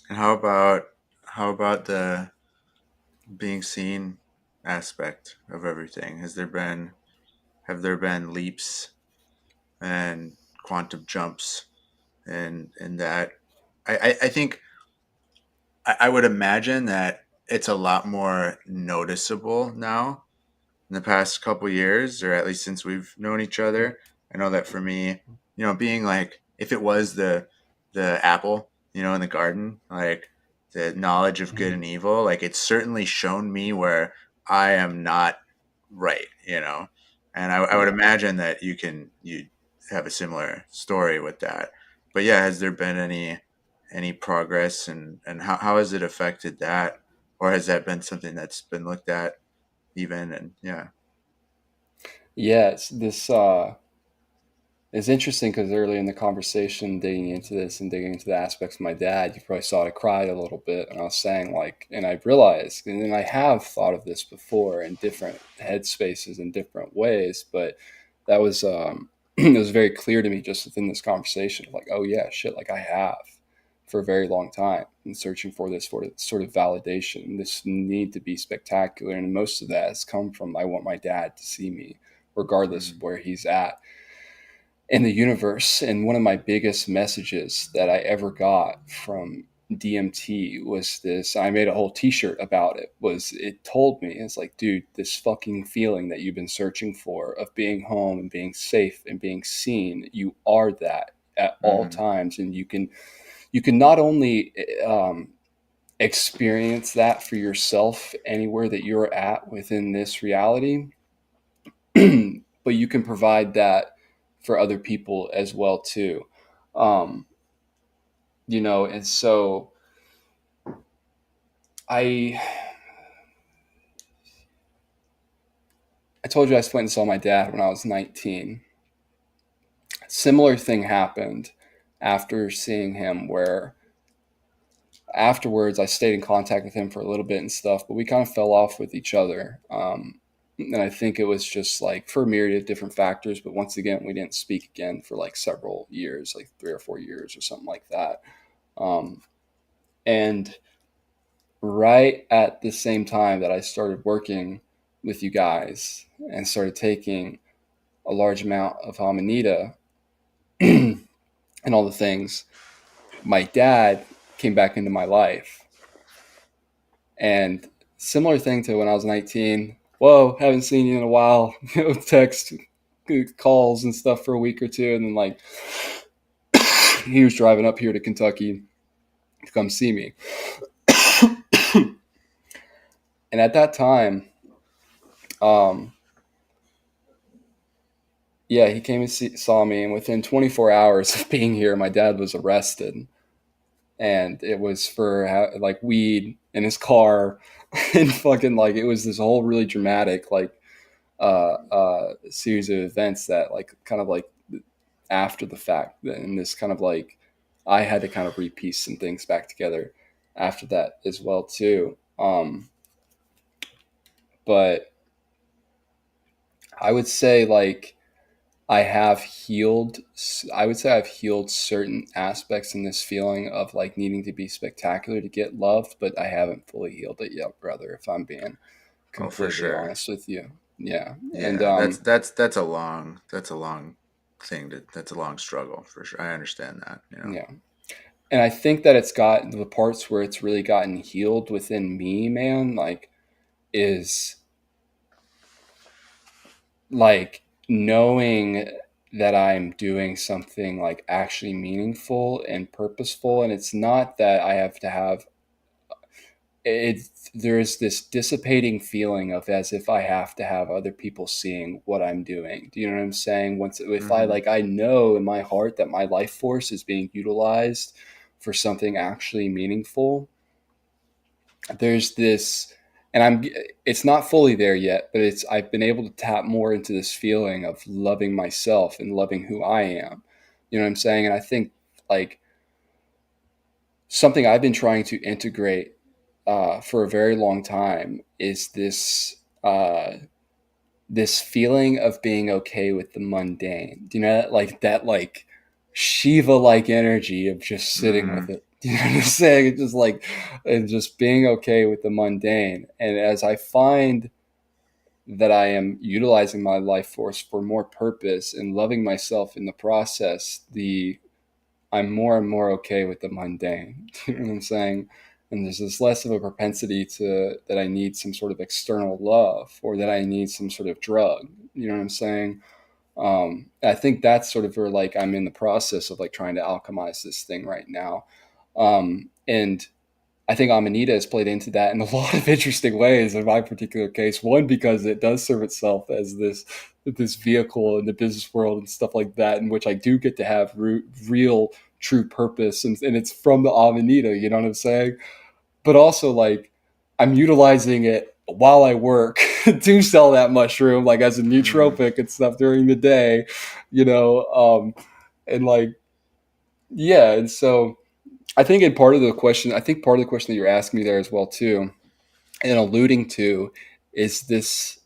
And how about the being seen aspect of everything? Have there been leaps and quantum jumps in that? I think I would imagine that it's a lot more noticeable now in the past couple years, or at least since we've known each other. I know that for me, being like, if it was the apple, in the garden, like the knowledge of good Mhm. and evil, like it's certainly shown me where I am not right, and I would Yeah. imagine that you have a similar story with that. But yeah, has there been any progress, and how has it affected that, or has that been something that's been looked at even? And yeah. Yeah, it's interesting because early in the conversation, digging into this and digging into the aspects of my dad, you probably saw it, I cried a little bit, and I was saying like, and I realized, and then I have thought of this before in different headspaces in different ways, but that was it was very clear to me just within this conversation, like, oh yeah, shit, like I have for a very long time and searching for this sort of validation, this need to be spectacular, and most of that has come from I want my dad to see me, regardless of Mm, where he's at in the universe. And one of my biggest messages that I ever got from DMT was this. I made a whole t-shirt about it. Was it told me, it's like, dude, this fucking feeling that you've been searching for of being home and being safe and being seen, you are that at all mm, times. And you can not only experience that for yourself anywhere that you're at within this reality, but you can provide that for other people as well too. Um, and so I I told you I went and saw my dad when I was 19. Similar thing happened after seeing him, where afterwards I stayed in contact with him for a little bit and stuff, but we kind of fell off with each other. And I think it was just like for a myriad of different factors, but once again, we didn't speak again for like several years, like 3 or 4 years or something like that. Um, and right at the same time that I started working with you guys and started taking a large amount of Amanita and all the things, my dad came back into my life. And similar thing to when I was 19. Whoa, haven't seen you in a while. Text, calls, and stuff for a week or two. And then, like, he was driving up here to Kentucky to come see me. And at that time, um, yeah, he came and saw me, and within 24 hours of being here, my dad was arrested, and it was for like weed in his car, and fucking like it was this whole really dramatic like series of events that like kind of like after the fact, and this kind of like I had to kind of repiece some things back together after that as well too. But I would say like I have healed. I would say I've healed certain aspects in this feeling of like needing to be spectacular to get loved, but I haven't fully healed it yet, brother. If I'm being oh, for completely sure. honest with you, yeah, and Yeah, that's a long thing that's a long struggle for sure. I understand that. yeah, and I think that it's got the parts where it's really gotten healed within me, man. Like, is like knowing that I'm doing something like actually meaningful and purposeful, and it's not that I have to have it. There's this dissipating feeling of as if I have to have other people seeing what I'm doing. Do you know what I'm saying? Once if I Hmm. like I know in my heart that my life force is being utilized for something actually meaningful, there's this, and it's not fully there yet, but it's I've been able to tap more into this feeling of loving myself and loving who I am. You know what I'm saying? And I think like something I've been trying to integrate for a very long time is this feeling of being okay with the mundane. Do you know that like Shiva like energy of just sitting with Hmm. it? You know what I'm saying? It's just like and just being okay with the mundane. And as I find that I am utilizing my life force for more purpose and loving myself in the process, the I'm more and more okay with the mundane. You know what I'm saying? And there's this less of a propensity to that I need some sort of external love or that I need some sort of drug. You know what I'm saying? I think that's sort of where like I'm in the process of like trying to alchemize this thing right now. And I think Amanita has played into that in a lot of interesting ways in my particular case. One, because it does serve itself as this vehicle in the business world and stuff like that, in which I do get to have real, true purpose, and it's from the Amanita. You know what I'm saying? But also, like, I'm utilizing it while I work to sell that mushroom, like as a Mm. nootropic and stuff during the day, you know, and like, yeah, and so I think part of the question that you're asking me there as well too, and alluding to, is this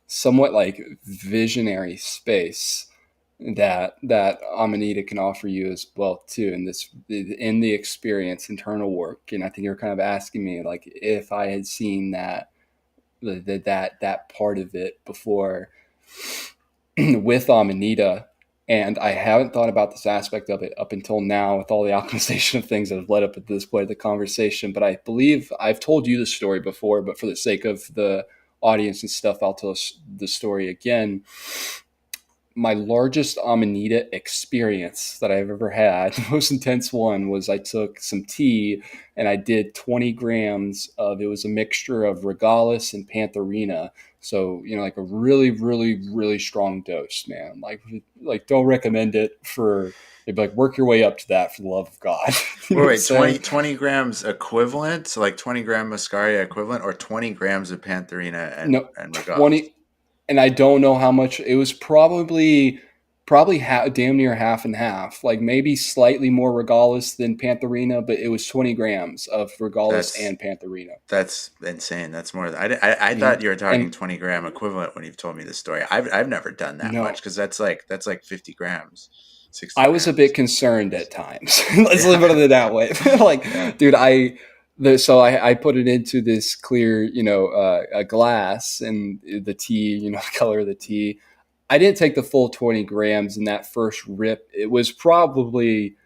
somewhat like visionary space that Amanita can offer you as well too, in the experience internal work. And I think you're kind of asking me like if I had seen that part of it before with Amanita. And I haven't thought about this aspect of it up until now with all the optimization of things that have led up to this point of the conversation. But I believe I've told you the story before, but for the sake of the audience and stuff, I'll tell the story again. My largest Amanita experience that I've ever had, the most intense one, was I took some tea and I did 20 grams of, it was a mixture of Regalis and Pantherina. So, you know, like a really, really, really strong dose, man. Like don't recommend it for, they'd be like, work your way up to that for the love of God. You know Wait, what I'm wait, saying? 20 grams equivalent, so like 20 gram muscaria equivalent, or 20 grams of pantherina No, and regalis? 20, and I don't know how much it was. Probably damn near half and half. Like maybe slightly more Regalis than Pantherina, but it was 20 grams of Regalis That's and Pantherina. that's insane. That's more. I thought you were talking And 20 gram equivalent when you've told me this story. I've never done that much no, because that's like 50 grams, 60 I was a bit grams. concerned at times. Let's leave Yeah, it that way. yeah. Like, dude, so I put it into this clear, a glass, and the tea, the color of the tea. I didn't take the full 20 grams in that first rip. It was probably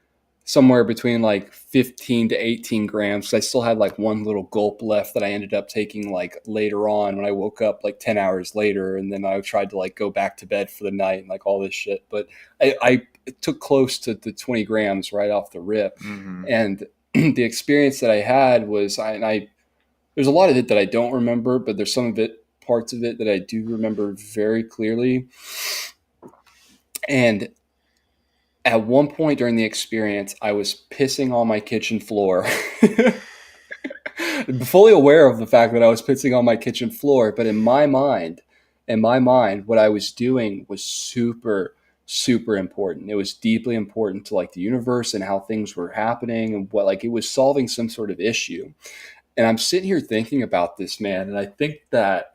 somewhere between like 15 to 18 grams. 'Cause I still had like one little gulp left that I ended up taking like later on when I woke up like 10 hours later. And then I tried to like go back to bed for the night and like all this shit. But I took close to the 20 grams right off the rip. Hmm. And the experience that I had was, there's a lot of it that I don't remember, but there's some of it, parts of it that I do remember very clearly. And at one point during the experience, I was pissing on my kitchen floor. Fully aware of the fact that I was pissing on my kitchen floor, but in my mind, what I was doing was super, super important. It was deeply important to like the universe and how things were happening, and what, like, it was solving some sort of issue. And I'm sitting here thinking about this, man, and I think that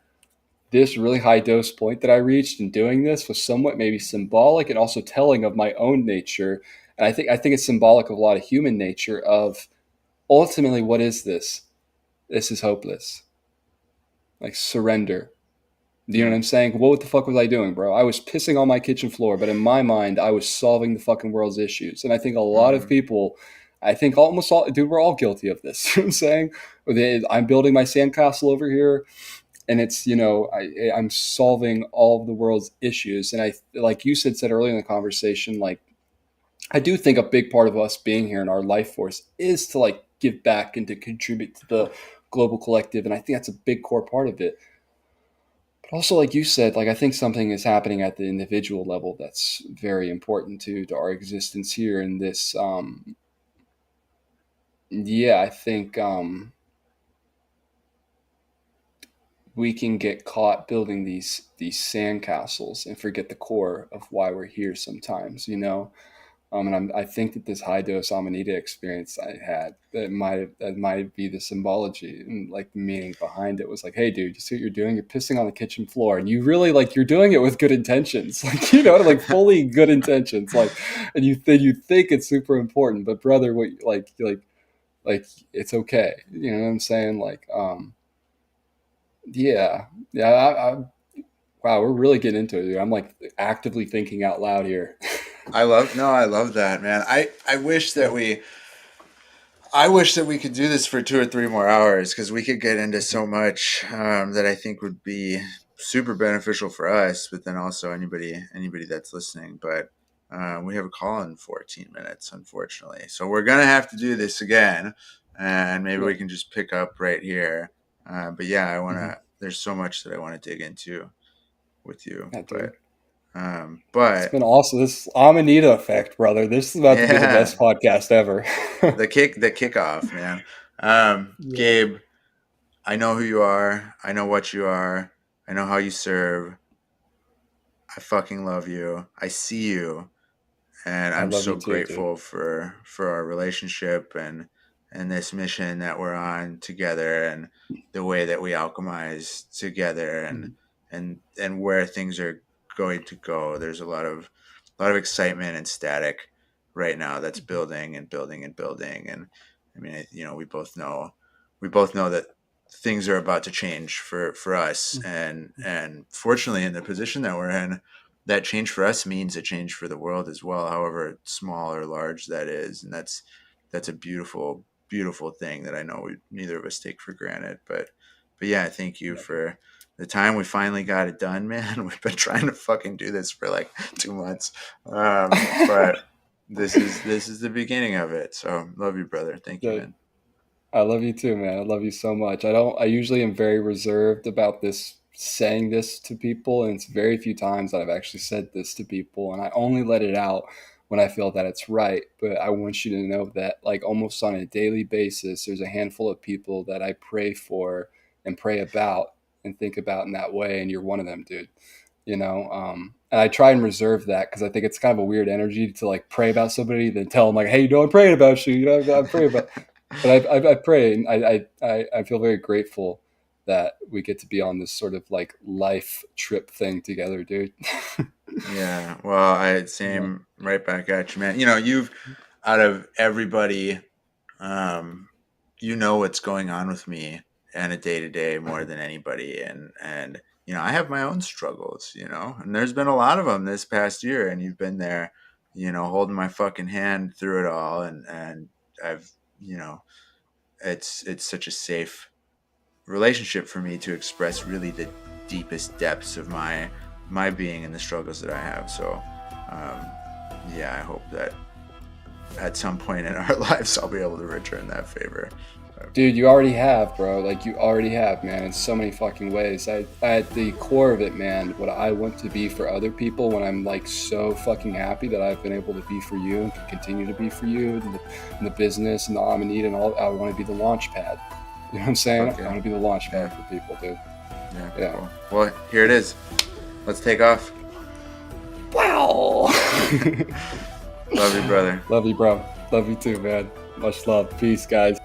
this really high dose point that I reached in doing this was somewhat maybe symbolic and also telling of my own nature. And I think it's symbolic of a lot of human nature of, ultimately, what is this? This is hopeless. Like, surrender. Do you know what Mm. I'm saying? What the fuck was I doing, bro? I was pissing on my kitchen floor, but in my mind, I was solving the fucking world's issues. And I think a lot of Hmm. people, I think almost all, dude, we're all guilty of this. You know what I'm saying? I'm building my sandcastle over here, and it's, I'm solving all of the world's issues. And I, like you said earlier in the conversation, like, I do think a big part of us being here in our life force is to like give back and to contribute to the global collective. And I think that's a big core part of it. But also, like you said, like, I think something is happening at the individual level that's very important to our existence here in this. Yeah, I think we can get caught building these sandcastles and forget the core of why we're here sometimes, and I think that this high dose Amanita experience I had, that might be the symbology and like the meaning behind it, was like, hey, dude, you see what you're doing? You're pissing on the kitchen floor, and you really, like, you're doing it with good intentions, like, like fully good intentions, like, and you think it's super important, but brother, what, like it's okay, you know what I'm saying? Like, yeah, yeah, wow, we're really getting into it, dude. I'm like actively thinking out loud here. I love that, man. I wish that we could do this for 2 or 3 more hours because we could get into so much that I think would be super beneficial for us, but then also anybody that's listening. But we have a call in 14 minutes, unfortunately, so we're gonna have to do this again. and maybe we Yeah. can just pick up right here. But yeah, I want Mm-hmm. to. There's so much that I want to dig into with you, Yeah, dude. It's but been awesome. This Amanita Effect, brother. This is about to be the yeah, best podcast ever. the kickoff, man. Yeah. Gabe, I know who you are. I know what you are. I know how you serve. I fucking love you. I see you, and I I'm love so you too, dude. grateful for our relationship and this mission that we're on together, and the way that we alchemize together, Mhm. and where things are going to go. There's a lot of excitement and static right now that's building and building and building. And I mean, we both know that things are about to change for us, and fortunately, in the position that we're in, that change for us means a change for the world as well, however small or large that is. And that's a beautiful, beautiful thing that I know neither of us take for granted. But yeah, thank you Yeah, dude. for the time we finally got it done, man. We've been trying to fucking do this for like 2 months. But this is the beginning of it. So love you, brother. Thank you, Dude, man. I love you too, man. I love you so much. I usually am very reserved about this saying this to people, and it's very few times that I've actually said this to people, and I only let it out when I feel that it's right. But I want you to know that like almost on a daily basis, there's a handful of people that I pray for and pray about and think about in that way, and you're one of them, dude. And I try and reserve that because I think it's kind of a weird energy to like pray about somebody, then tell them like, hey, I'm praying about you. I'm praying about, but I pray, and I feel very grateful that we get to be on this sort of like life trip thing together, dude. Yeah, well, I Yeah. same right back at you, man. You've out of everybody, um, what's going on with me and a day to day more than anybody, and I have my own struggles, and there's been a lot of them this past year, and you've been there, holding my fucking hand through it all, and I've, you know, it's such a safe relationship for me to express really the deepest depths of my being and the struggles that I have. So, um, yeah, I hope that at some point in our lives I'll be able to return that favor. Dude, you already have, bro. Like you already have, man, in so many fucking ways. At the core of it, man, what I want to be for other people when I'm like so fucking happy that I've been able to be for you and can continue to be for you in the business and the Amanita and all, I want to be the launch pad. You know what I'm saying? Fuck I yeah. want to be the launch Yeah. pad for people, dude. Yeah. Yeah. Cool. Well, here it is. Let's take off. Wow. Love you, brother. Love you, bro. Love you too, man. Much love. Peace, guys.